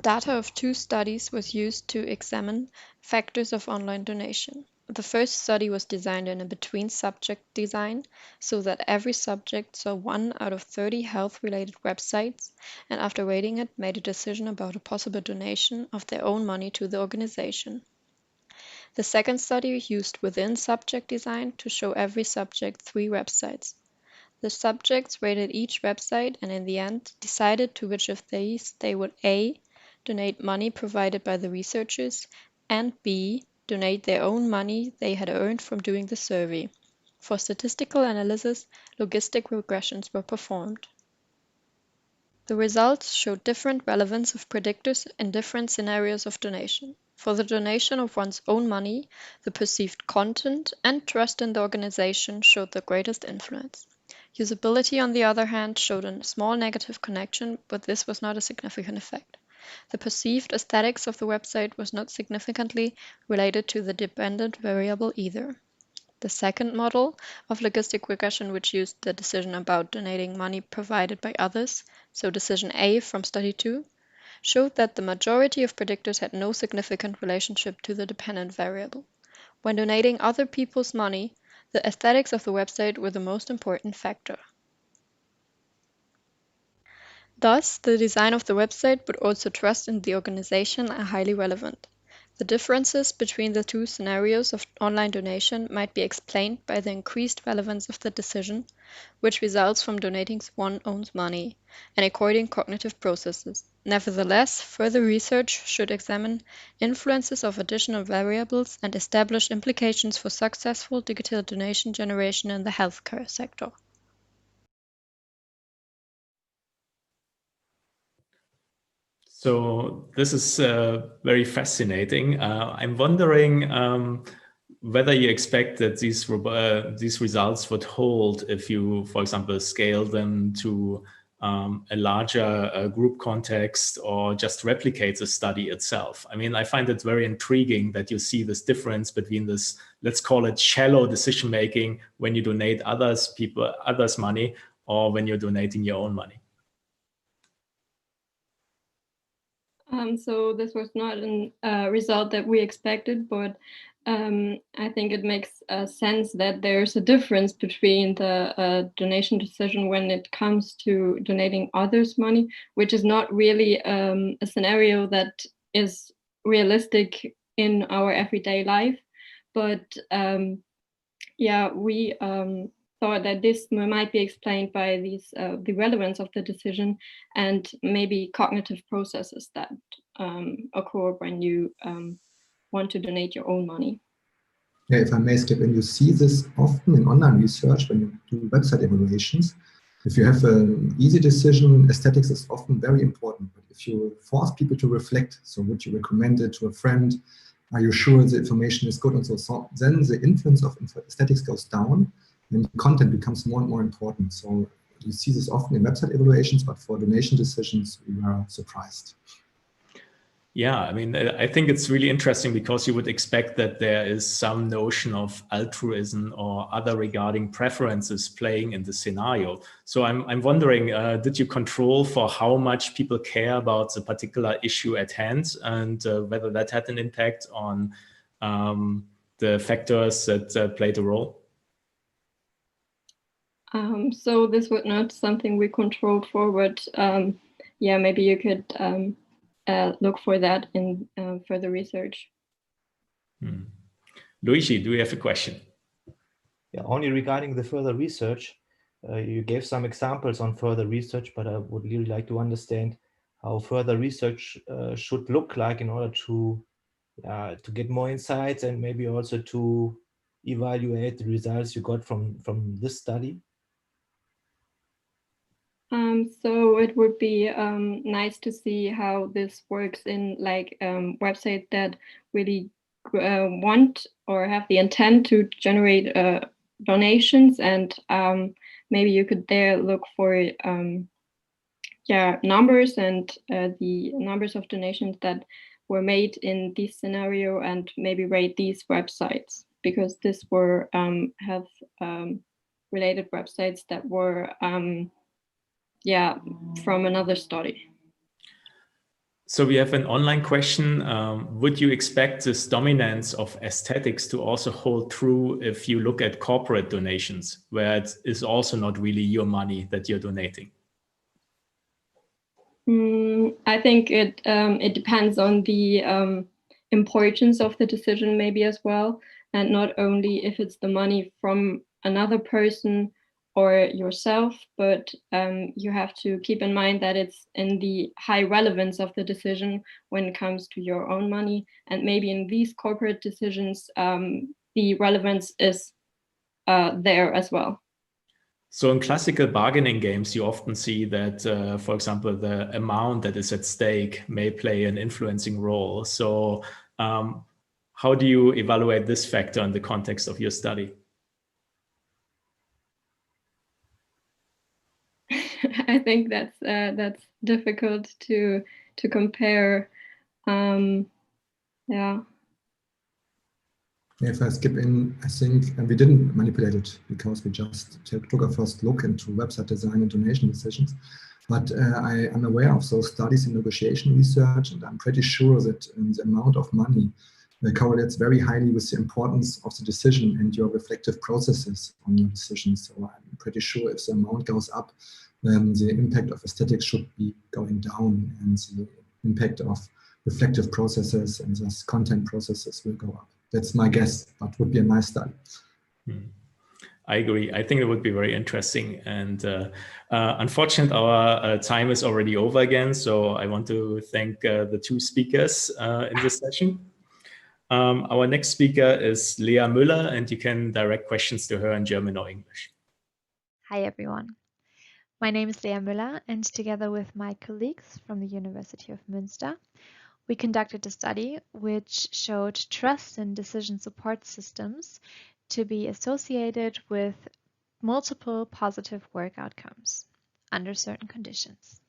Data of 2 studies was used to examine factors of online donation. The first study was designed in a between-subject design, so that every subject saw 1 out of 30 health-related websites, and after rating it, made a decision about a possible donation of their own money to the organization. The second study used within-subject design to show every subject 3 websites. The subjects rated each website and in the end decided to which of these they would A. donate money provided by the researchers, and B. donate their own money they had earned from doing the survey. For statistical analysis, logistic regressions were performed. The results showed different relevance of predictors in different scenarios of donation. For the donation of one's own money, the perceived content and trust in the organization showed the greatest influence. Usability, on the other hand, showed a small negative connection, but this was not a significant effect. The perceived aesthetics of the website was not significantly related to the dependent variable either. The second model of logistic regression, which used the decision about donating money provided by others, so decision A from study 2, showed that the majority of predictors had no significant relationship to the dependent variable. When donating other people's money, the aesthetics of the website were the most important factor. Thus, the design of the website, but also trust in the organization, are highly relevant. The differences between the two scenarios of online donation might be explained by the increased relevance of the decision, which results from donating one's own money, and according cognitive processes. Nevertheless, further research should examine influences of additional variables and establish implications for successful digital donation generation in the healthcare sector. So this is very fascinating. I'm wondering whether you expect that these results would hold if you, for example, scale them to a larger group context or just replicate the study itself. I mean, I find it very intriguing that you see this difference between this, let's call it shallow decision-making when you donate others' money or when you're donating your own money. So this was not a result that we expected, but I think it makes sense that there's a difference between the donation decision when it comes to donating others' money, which is not really a scenario that is realistic in our everyday life. But yeah, we thought that this might be explained by the relevance of the decision and maybe cognitive processes that occur when you want to donate your own money. Yeah, if I may skip in, you see this often in online research when you do website evaluations. If you have an easy decision, aesthetics is often very important. But if you force people to reflect, so would you recommend it to a friend? Are you sure the information is good and so on? Then the influence of aesthetics goes down and content becomes more and more important. So you see this often in website evaluations, but for donation decisions, we were surprised. Yeah, I mean, I think it's really interesting because you would expect that there is some notion of altruism or other regarding preferences playing in the scenario. So I'm wondering, did you control for how much people care about the particular issue at hand and whether that had an impact on the factors that played a role? So this was not something we controlled forward. Yeah, maybe you could look for that in further research. Luigi, do you have a question? Yeah, only regarding the further research. You gave some examples on further research, but I would really like to understand how further research should look like in order to get more insights and maybe also to evaluate the results you got from this study. So it would be nice to see how this works in like websites that really want or have the intent to generate donations, and maybe you could there look for numbers and the numbers of donations that were made in this scenario, and maybe rate these websites, because this were have related websites that were from another study. So we have an online question. Would you expect this dominance of aesthetics to also hold true if you look at corporate donations, where it is also not really your money that you're donating? I think it depends on the importance of the decision maybe as well, and not only if it's the money from another person or yourself, but you have to keep in mind that it's in the high relevance of the decision when it comes to your own money. And maybe in these corporate decisions, the relevance is there as well. So in classical bargaining games, you often see that, for example, the amount that is at stake may play an influencing role. So how do you evaluate this factor in the context of your study? I think that's difficult to compare. Yeah. If I skip in, I think we didn't manipulate it because we just took a first look into website design and donation decisions. But I am aware of those studies in negotiation research, and I'm pretty sure that the amount of money correlates very highly with the importance of the decision and your reflective processes on your decisions. So I'm pretty sure if the amount goes up, the impact of aesthetics should be going down, and the impact of reflective processes and thus content processes will go up. That's my guess, but would be a nice study. I agree. I think it would be very interesting. And unfortunately, our time is already over again. So I want to thank the two speakers in this session. Our next speaker is Lea Müller, and you can direct questions to her in German or English. Hi, everyone. My name is Lea Müller, and together with my colleagues from the University of Münster, we conducted a study which showed trust in decision support systems to be associated with multiple positive work outcomes under certain conditions.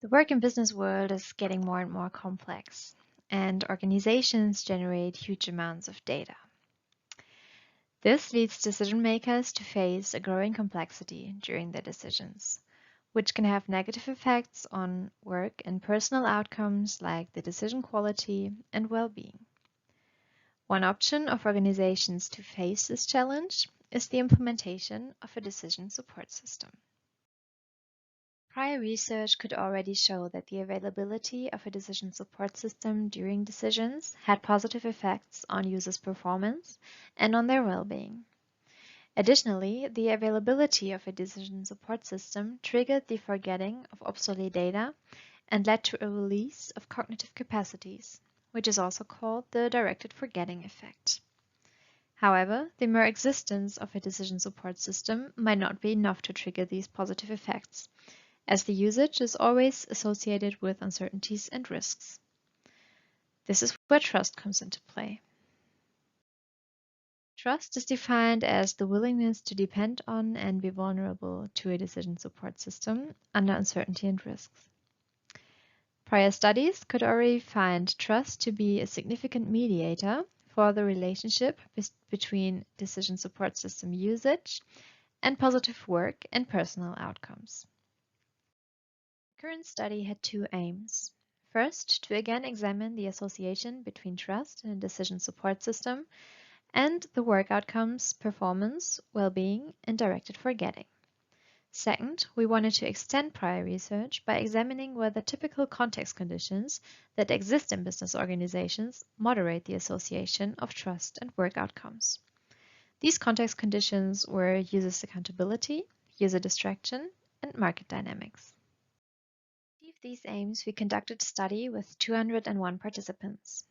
The work and business world is getting more and more complex, and organizations generate huge amounts of data. This leads decision makers to face a growing complexity during their decisions, which can have negative effects on work and personal outcomes like the decision quality and well-being. One option of organizations to face this challenge is the implementation of a decision support system. Prior research could already show that the availability of a decision support system during decisions had positive effects on users' performance and on their well-being. Additionally, the availability of a decision support system triggered the forgetting of obsolete data and led to a release of cognitive capacities, which is also called the directed forgetting effect. However, the mere existence of a decision support system might not be enough to trigger these positive effects, as the usage is always associated with uncertainties and risks. This is where trust comes into play. Trust is defined as the willingness to depend on and be vulnerable to a decision support system under uncertainty and risks. Prior studies could already find trust to be a significant mediator for the relationship between decision support system usage and positive work and personal outcomes. The current study had two aims. First, to again examine the association between trust and a decision support system and the work outcomes, performance, well-being, and directed forgetting. Second, we wanted to extend prior research by examining whether typical context conditions that exist in business organizations moderate the association of trust and work outcomes. These context conditions were users' accountability, user distraction, and market dynamics. To achieve these aims, we conducted a study with 201 participants.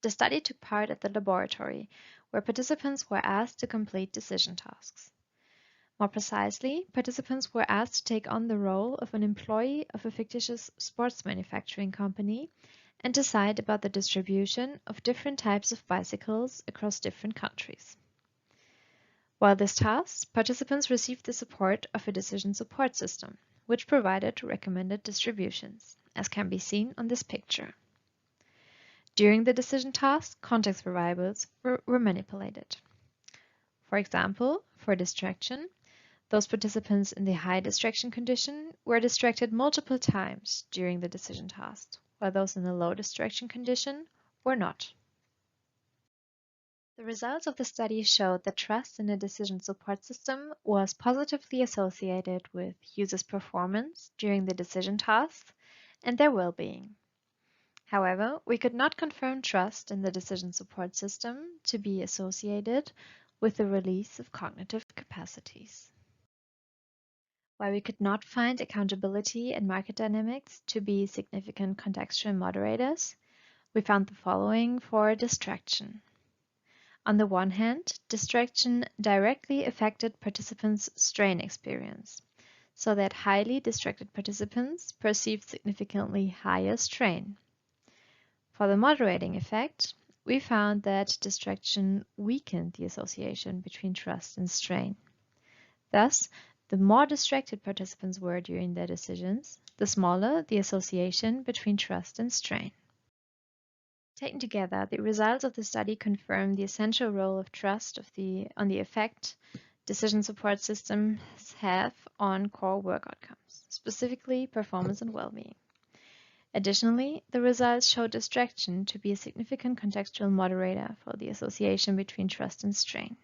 The study took part at the laboratory, where participants were asked to complete decision tasks. More precisely, participants were asked to take on the role of an employee of a fictitious sports manufacturing company and decide about the distribution of different types of bicycles across different countries. While this task, participants received the support of a decision support system, which provided recommended distributions, as can be seen on this picture. During the decision task, context variables were manipulated. For example, for distraction, those participants in the high distraction condition were distracted multiple times during the decision task, while those in the low distraction condition were not. The results of the study showed that trust in a decision support system was positively associated with users' performance during the decision tasks and their well-being. However, we could not confirm trust in the decision support system to be associated with the release of cognitive capacities. While we could not find accountability and market dynamics to be significant contextual moderators, we found the following for distraction. On the one hand, distraction directly affected participants' strain experience, so that highly distracted participants perceived significantly higher strain. For the moderating effect, we found that distraction weakened the association between trust and strain. Thus, the more distracted participants were during their decisions, the smaller the association between trust and strain. Taken together, the results of the study confirm the essential role of trust on the effect decision support systems have on core work outcomes, specifically performance and well-being. Additionally, the results show distraction to be a significant contextual moderator for the association between trust and strain.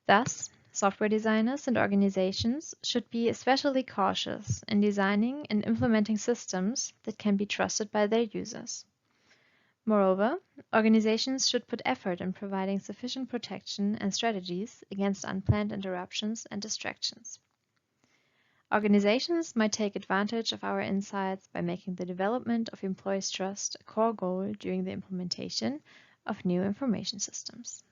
Thus, software designers and organizations should be especially cautious in designing and implementing systems that can be trusted by their users. Moreover, organizations should put effort in providing sufficient protection and strategies against unplanned interruptions and distractions. Organizations might take advantage of our insights by making the development of employees' trust a core goal during the implementation of new information systems.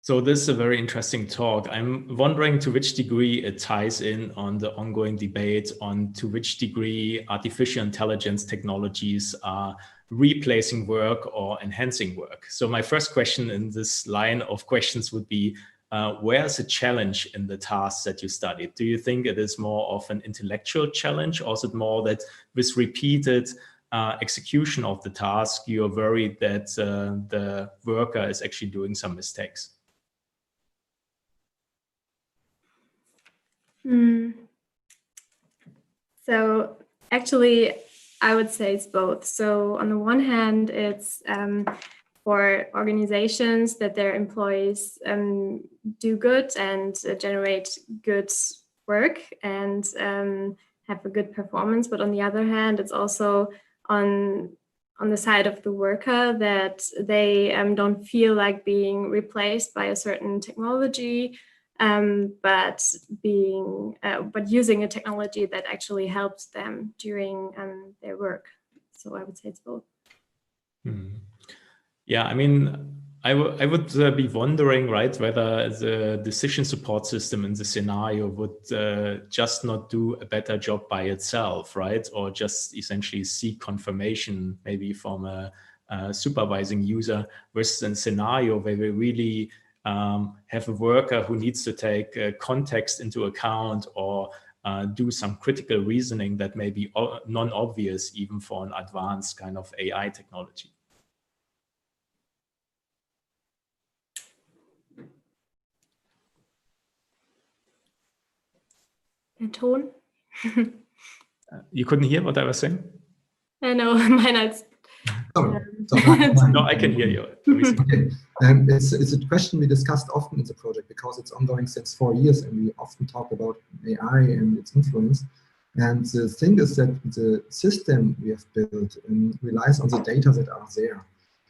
So this is a very interesting talk. I'm wondering to which degree it ties in on the ongoing debate on to which degree artificial intelligence technologies are replacing work or enhancing work. So my first question in this line of questions would be, where's the challenge in the tasks that you studied? Do you think it is more of an intellectual challenge, or is it more that with repeated execution of the task, you're worried that the worker is actually doing some mistakes? So actually, I would say it's both. So on the one hand, it's for organizations that their employees do good and generate good work and have a good performance. But on the other hand, it's also on the side of the worker that they don't feel like being replaced by a certain technology, but using a technology that actually helps them during their work. So I would say it's both. Yeah, I mean, I would be wondering, right, whether the decision support system in the scenario would just not do a better job by itself, right? Or just essentially seek confirmation maybe from a supervising user versus a scenario where we really have a worker who needs to take context into account or do some critical reasoning that may be non-obvious even for an advanced kind of AI technology. Tone? You couldn't hear what I was saying? I know, mine is. No, I can hear you. Okay. It's a question we discussed often in the project because it's ongoing since 4 years and we often talk about AI and its influence. And the thing is that the system we have built relies on the data that are there.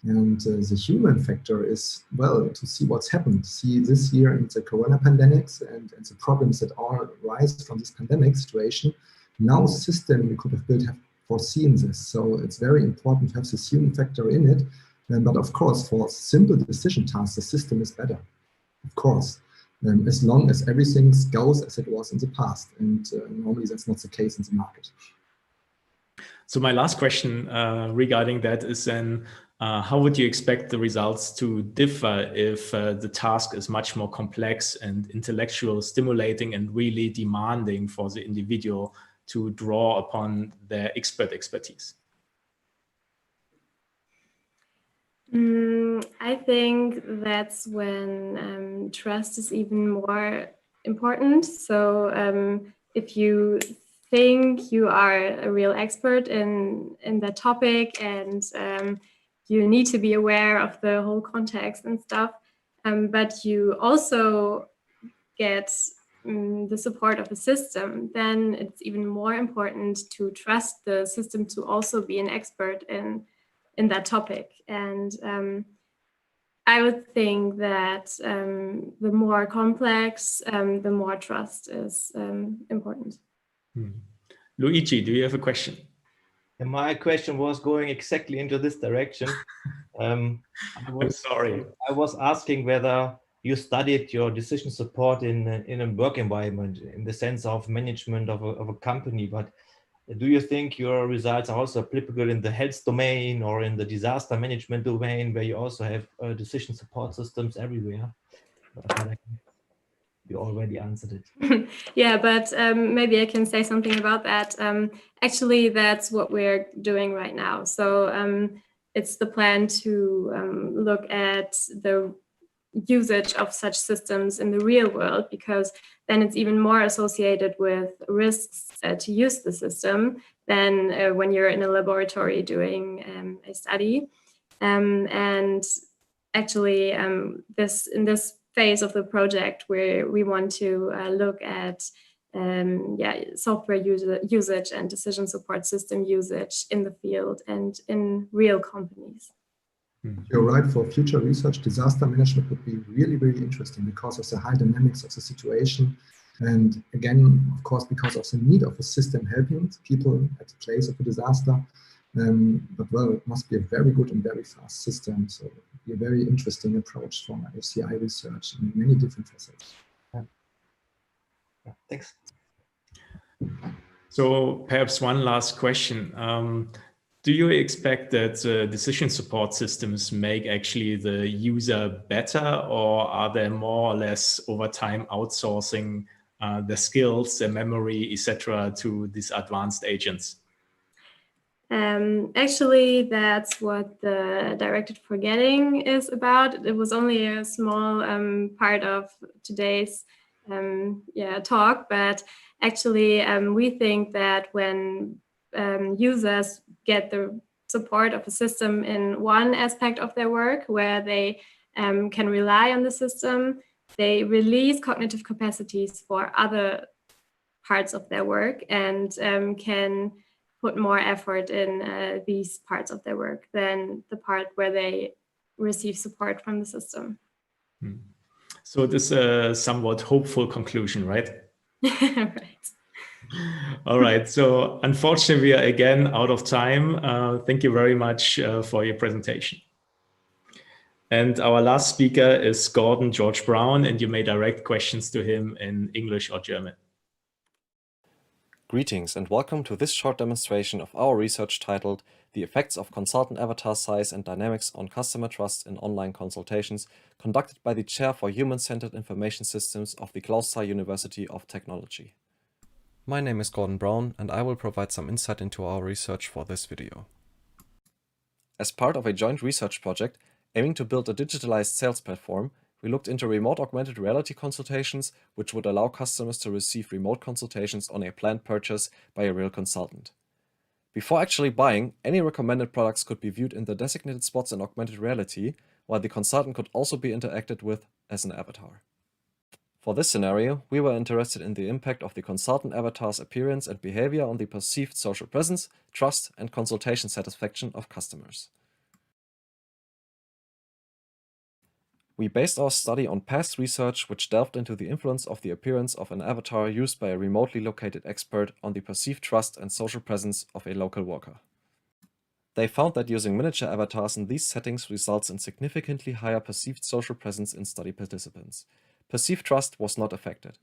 And the human factor is, well, to see what's happened. See this year in the corona pandemics and the problems that all arise from this pandemic situation. Now the system we could have built have foreseen this. So it's very important to have this human factor in it. But of course, for simple decision tasks, the system is better, of course, as long as everything goes as it was in the past. And normally that's not the case in the market. So my last question regarding that is then, how would you expect the results to differ if the task is much more complex and intellectual, stimulating and really demanding for the individual to draw upon their expertise? I think that's when trust is even more important. So if you think you are a real expert in that topic and you need to be aware of the whole context and stuff, but you also get the support of the system, then it's even more important to trust the system to also be an expert in in that topic. And I would think that the more complex, the more trust is important. Luigi, do you have a question? And my question was going exactly into this direction. I'm sorry. I was asking whether you studied your decision support in a work environment, in the sense of management of a company, but do you think your results are also applicable in the health domain or in the disaster management domain, where you also have decision support systems everywhere? You already answered it. Yeah, but maybe I can say something about that. Actually, that's what we're doing right now. So it's the plan to look at the usage of such systems in the real world, because then it's even more associated with risks to use the system than when you're in a laboratory doing a study. And actually, in this phase of the project where we want to look at software usage and decision support system usage in the field and in real companies. You're right, for future research, disaster management would be really, really interesting because of the high dynamics of the situation. And again, of course, because of the need of a system helping people at the place of a disaster. But well, it must be a very good and very fast system. So it would be a very interesting approach for FCI research in many different facets. Yeah, thanks. So perhaps one last question. Do you expect that decision support systems make actually the user better, or are they more or less over time outsourcing the skills, the memory, etc., to these advanced agents? Actually, that's what the Directed Forgetting is about. It was only a small part of today's talk, but actually we think that when users get the support of a system in one aspect of their work where they can rely on the system, they release cognitive capacities for other parts of their work and can put more effort in these parts of their work than the part where they receive support from the system. So this is a somewhat hopeful conclusion, right? Right. All right. So unfortunately, we are again out of time. Thank you very much for your presentation. And our last speaker is Gordon George Brown, and you may direct questions to him in English or German. Greetings and welcome to this short demonstration of our research titled The Effects of Consultant Avatar Size and Dynamics on Customer Trust in Online Consultations, conducted by the Chair for Human-Centered Information Systems of the Gloucester University of Technology. My name is Gordon Brown and I will provide some insight into our research for this video. As part of a joint research project aiming to build a digitalized sales platform, we looked into remote augmented reality consultations, which would allow customers to receive remote consultations on a planned purchase by a real consultant. Before actually buying, any recommended products could be viewed in the designated spots in augmented reality, while the consultant could also be interacted with as an avatar. For this scenario, we were interested in the impact of the consultant avatar's appearance and behavior on the perceived social presence, trust, and consultation satisfaction of customers. We based our study on past research which delved into the influence of the appearance of an avatar used by a remotely located expert on the perceived trust and social presence of a local worker. They found that using miniature avatars in these settings results in significantly higher perceived social presence in study participants. Perceived trust was not affected.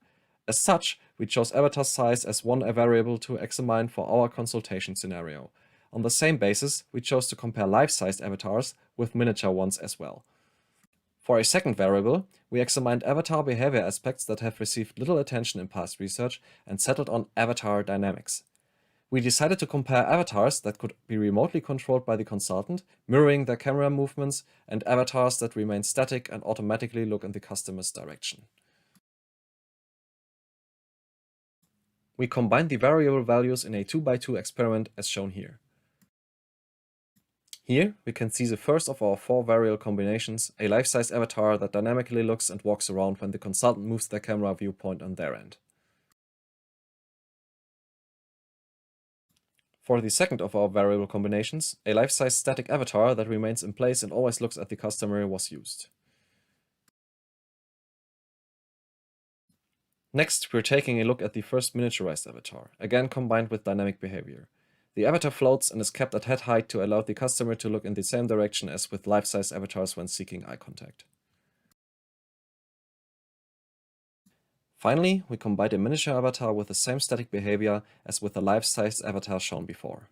As such, we chose avatar size as one variable to examine for our consultation scenario. On the same basis, we chose to compare life-sized avatars with miniature ones as well. For a second variable, we examined avatar behavior aspects that have received little attention in past research and settled on avatar dynamics. We decided to compare avatars that could be remotely controlled by the consultant, mirroring their camera movements, and avatars that remain static and automatically look in the customer's direction. We combined the variable values in a 2x2 experiment as shown here. Here, we can see the first of our 4 variable combinations, a life-size avatar that dynamically looks and walks around when the consultant moves their camera viewpoint on their end. For the second of our variable combinations, a life-size static avatar that remains in place and always looks at the customer was used. Next, we're taking a look at the first miniaturized avatar, again combined with dynamic behavior. The avatar floats and is kept at head height to allow the customer to look in the same direction as with life-size avatars when seeking eye contact. Finally, we combined a miniature avatar with the same static behavior as with the life-sized avatar shown before.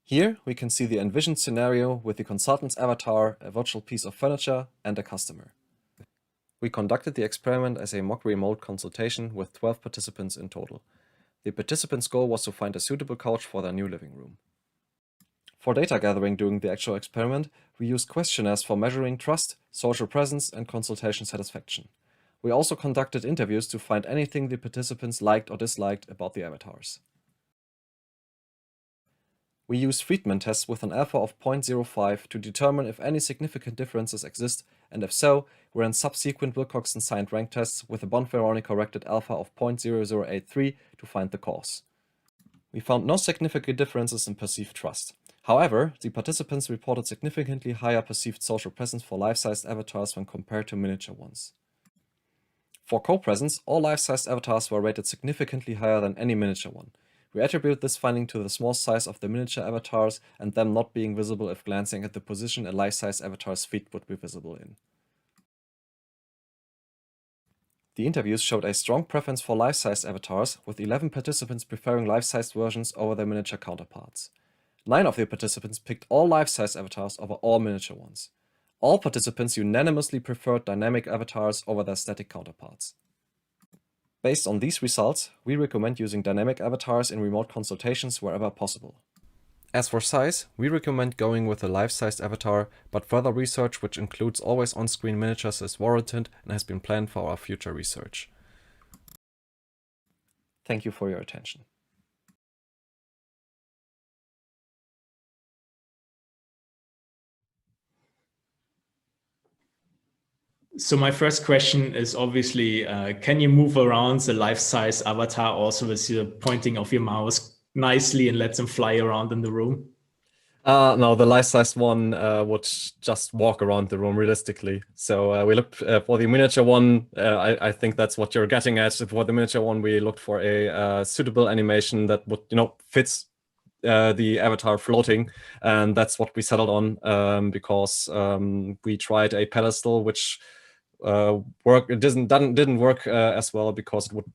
Here, we can see the envisioned scenario with the consultant's avatar, a virtual piece of furniture, and a customer. We conducted the experiment as a mock remote consultation with 12 participants in total. The participants' goal was to find a suitable couch for their new living room. For data gathering during the actual experiment, we used questionnaires for measuring trust, social presence, and consultation satisfaction. We also conducted interviews to find anything the participants liked or disliked about the avatars. We used Friedman tests with an alpha of 0.05 to determine if any significant differences exist, and if so, we ran subsequent Wilcoxon-signed rank tests with a Bonferroni-corrected alpha of 0.0083 to find the cause. We found no significant differences in perceived trust. However, the participants reported significantly higher perceived social presence for life-sized avatars when compared to miniature ones. For co-presence, all life-sized avatars were rated significantly higher than any miniature one. We attribute this finding to the small size of the miniature avatars and them not being visible if glancing at the position a life-size avatar's feet would be visible in. The interviews showed a strong preference for life-sized avatars, with 11 participants preferring life-sized versions over their miniature counterparts. 9 of the participants picked all life-size avatars over all miniature ones. All participants unanimously preferred dynamic avatars over their static counterparts. Based on these results, we recommend using dynamic avatars in remote consultations wherever possible. As for size, we recommend going with a life-sized avatar, but further research which includes always on-screen miniatures is warranted and has been planned for our future research. Thank you for your attention. So my first question is obviously, can you move around the life-size avatar also with the pointing of your mouse nicely and let them fly around in the room? No, the life-size one would just walk around the room realistically. So we looked for the miniature one. I think that's what you're getting at. For the miniature one, we looked for a suitable animation that would, fits the avatar floating, and that's what we settled on because we tried a pedestal which didn't work as well because it would,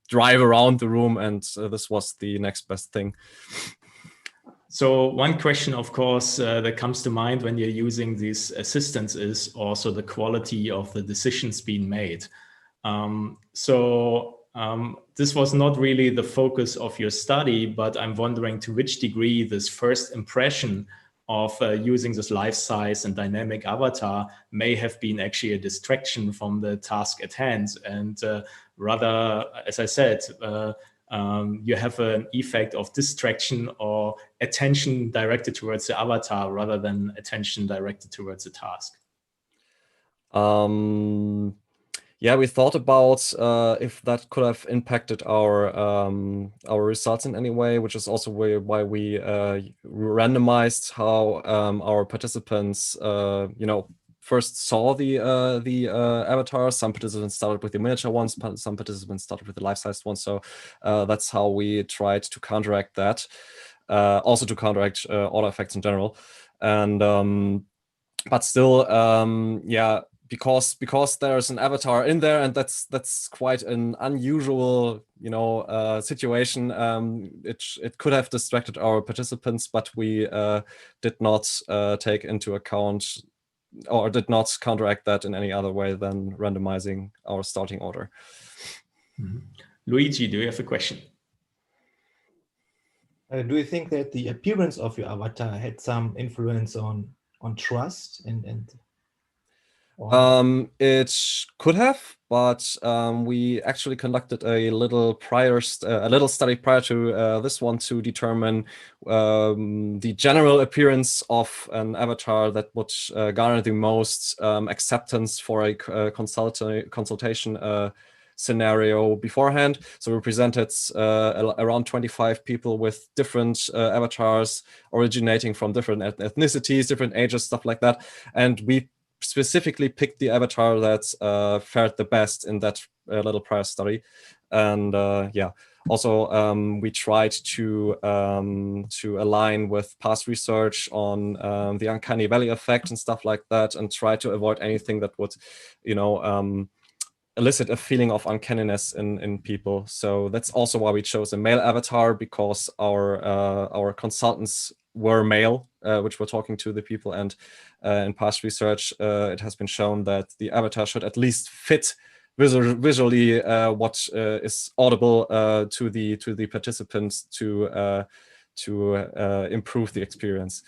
drive around the room, and this was the next best thing. So one question, of course, that comes to mind when you're using these assistants is also the quality of the decisions being made. This was not really the focus of your study, but I'm wondering to which degree this first impression of using this life-size and dynamic avatar may have been actually a distraction from the task at hand. And rather, as I said, you have an effect of distraction or attention directed towards the avatar rather than attention directed towards the task. Yeah, we thought about if that could have impacted our results in any way, which is also why we randomized how our participants, first saw the avatars. Some participants started with the miniature ones, some participants started with the life-sized ones. So that's how we tried to counteract that, also to counteract order effects in general. And but still, yeah. Because there's an avatar in there, and that's quite an unusual, situation. It could have distracted our participants, but we did not take into account or did not counteract that in any other way than randomizing our starting order. Mm-hmm. Luigi, do you have a question? Do you think that the appearance of your avatar had some influence on trust and it could have, but we actually conducted a little study prior to this one to determine the general appearance of an avatar that would garner the most acceptance for a consultation scenario beforehand. So we presented around 25 people with different avatars originating from different ethnicities, different ages, stuff like that. And we specifically picked the avatar that fared the best in that little prior study. And yeah, also we tried to align with past research on the uncanny valley effect and stuff like that, and try to avoid anything that would, you know, elicit a feeling of uncanniness in people. So that's also why we chose a male avatar, because our consultants were male, which were talking to the people, and in past research it has been shown that the avatar should at least fit visually what is audible to the participants to improve the experience.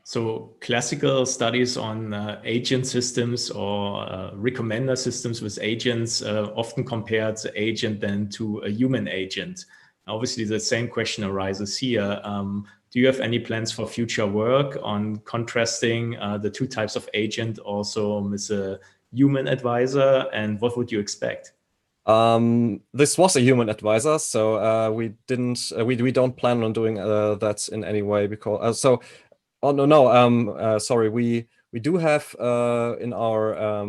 So classical studies on agent systems or recommender systems with agents often compare the agent then to a human agent. Obviously, the same question arises here. Do you have any plans for future work on contrasting the two types of agent also with a human advisor, and what would you expect? This was a human advisor, so we don't plan on doing that in any way, because oh no, sorry. We do have in our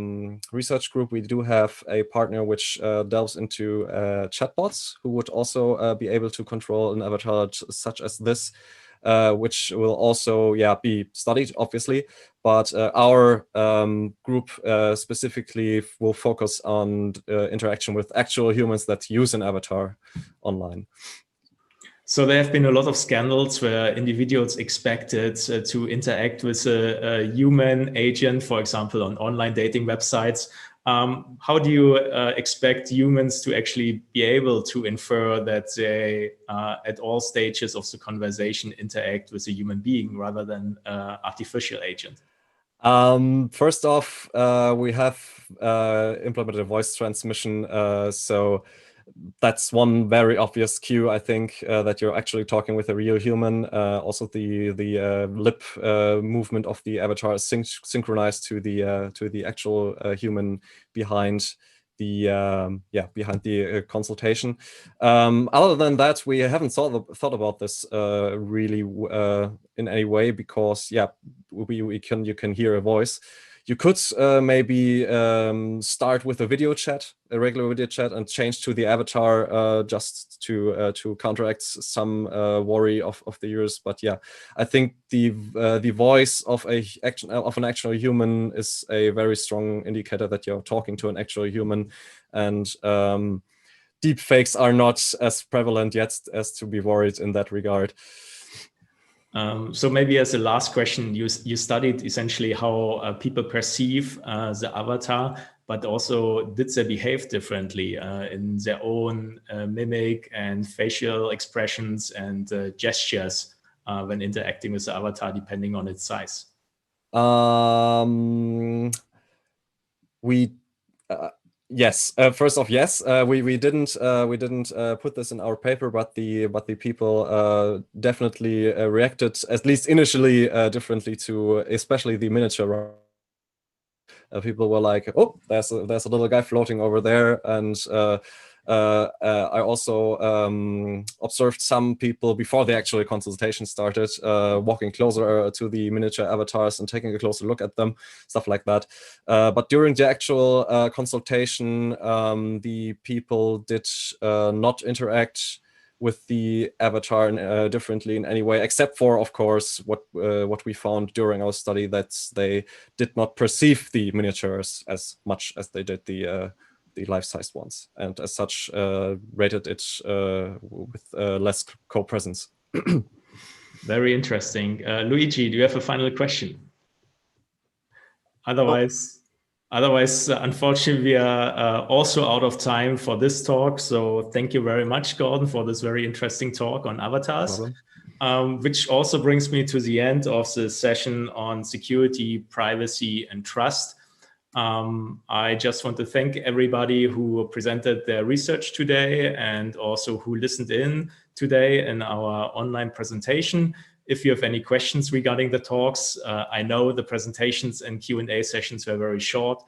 research group, we do have a partner which delves into chatbots, who would also be able to control an avatar such as this, which will also be studied, obviously. But our group specifically will focus on interaction with actual humans that use an avatar online. So there have been a lot of scandals where individuals expected to interact with a human agent, for example, on online dating websites. How do you expect humans to actually be able to infer that they, at all stages of the conversation, interact with a human being rather than artificial agent? First off, we have implemented a voice transmission, so that's one very obvious cue, I think, that you're actually talking with a real human. Also, the lip movement of the avatar is synchronized to the actual human behind the consultation. Other than that, we haven't thought about this really in any way, because you can hear a voice. You could maybe start with a video chat, a regular video chat, and change to the avatar just to counteract some worry of the users. But yeah, I think the voice of an actual human is a very strong indicator that you're talking to an actual human, and deep fakes are not as prevalent yet as to be worried in that regard. So maybe as a last question, you studied essentially how people perceive the avatar, but also did they behave differently in their own mimic and facial expressions and gestures when interacting with the avatar, depending on its size? Yes. First off, yes. We didn't put this in our paper, but the people definitely reacted, at least initially, differently to especially the miniature. People were like, "Oh, there's a little guy floating over there," and I also observed some people before the actual consultation started walking closer to the miniature avatars and taking a closer look at them, stuff like that. But during the actual consultation, the people did not interact with the avatar differently in any way, except for, of course, what we found during our study, that they did not perceive the miniatures as much as they did the life-sized ones, and as such rated it with less co-presence. Very interesting. Luigi, do you have a final question? Otherwise, unfortunately, we are also out of time for this talk. So thank you very much, Gordon, for this very interesting talk on avatars, which also brings me to the end of the session on security, privacy, and trust. I just want to thank everybody who presented their research today and also who listened in today in our online presentation. If you have any questions regarding the talks, I know the presentations and Q&A sessions were very short,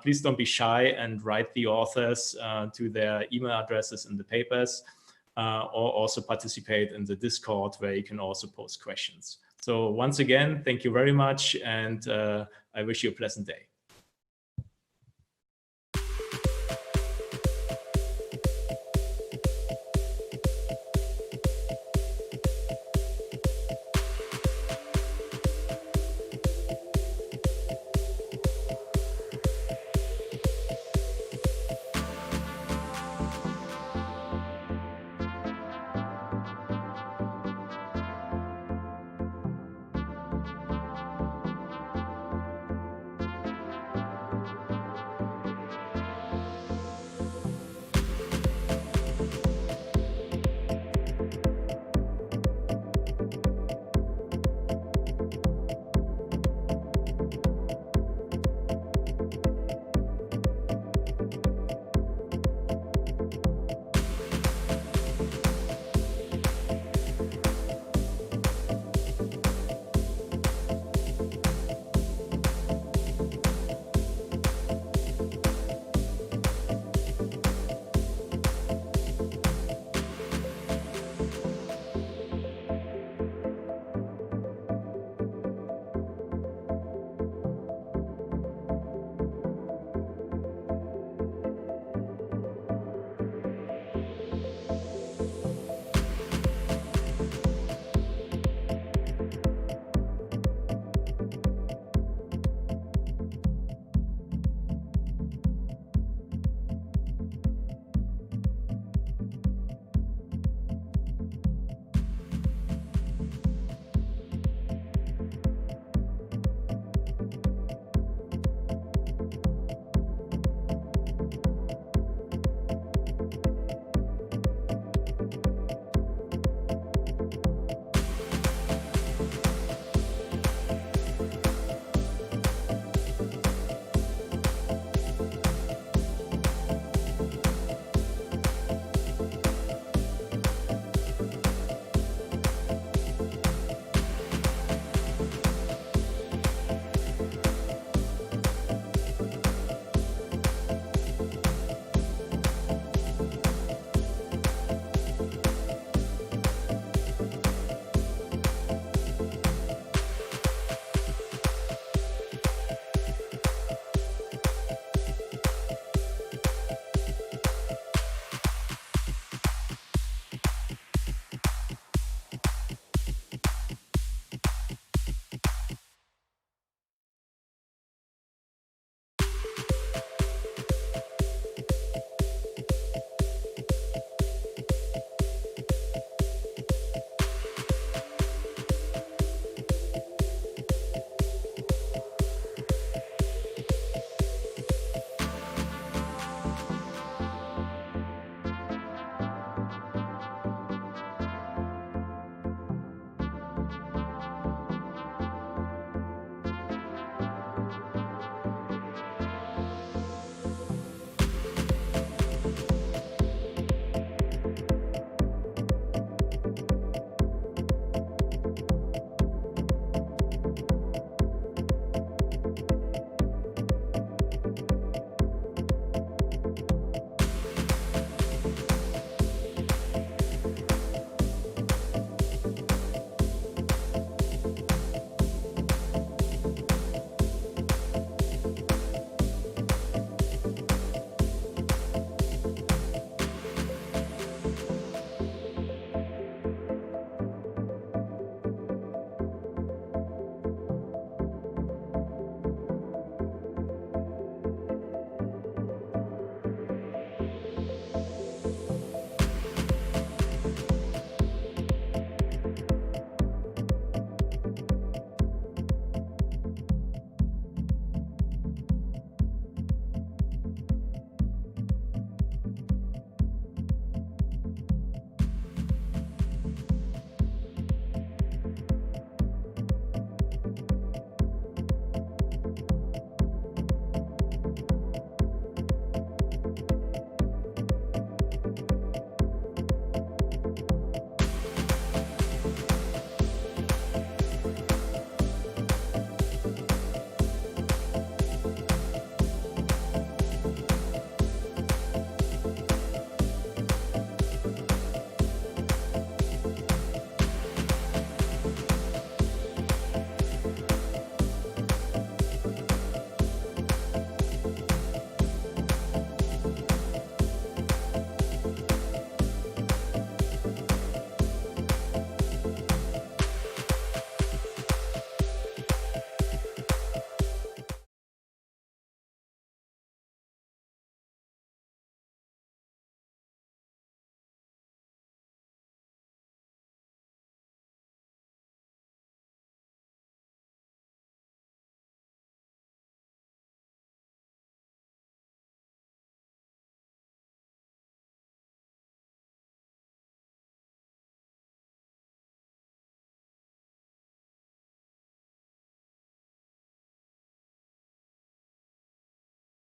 please don't be shy and write the authors to their email addresses in the papers, or also participate in the Discord, where you can also post questions. So once again, thank you very much, and I wish you a pleasant day.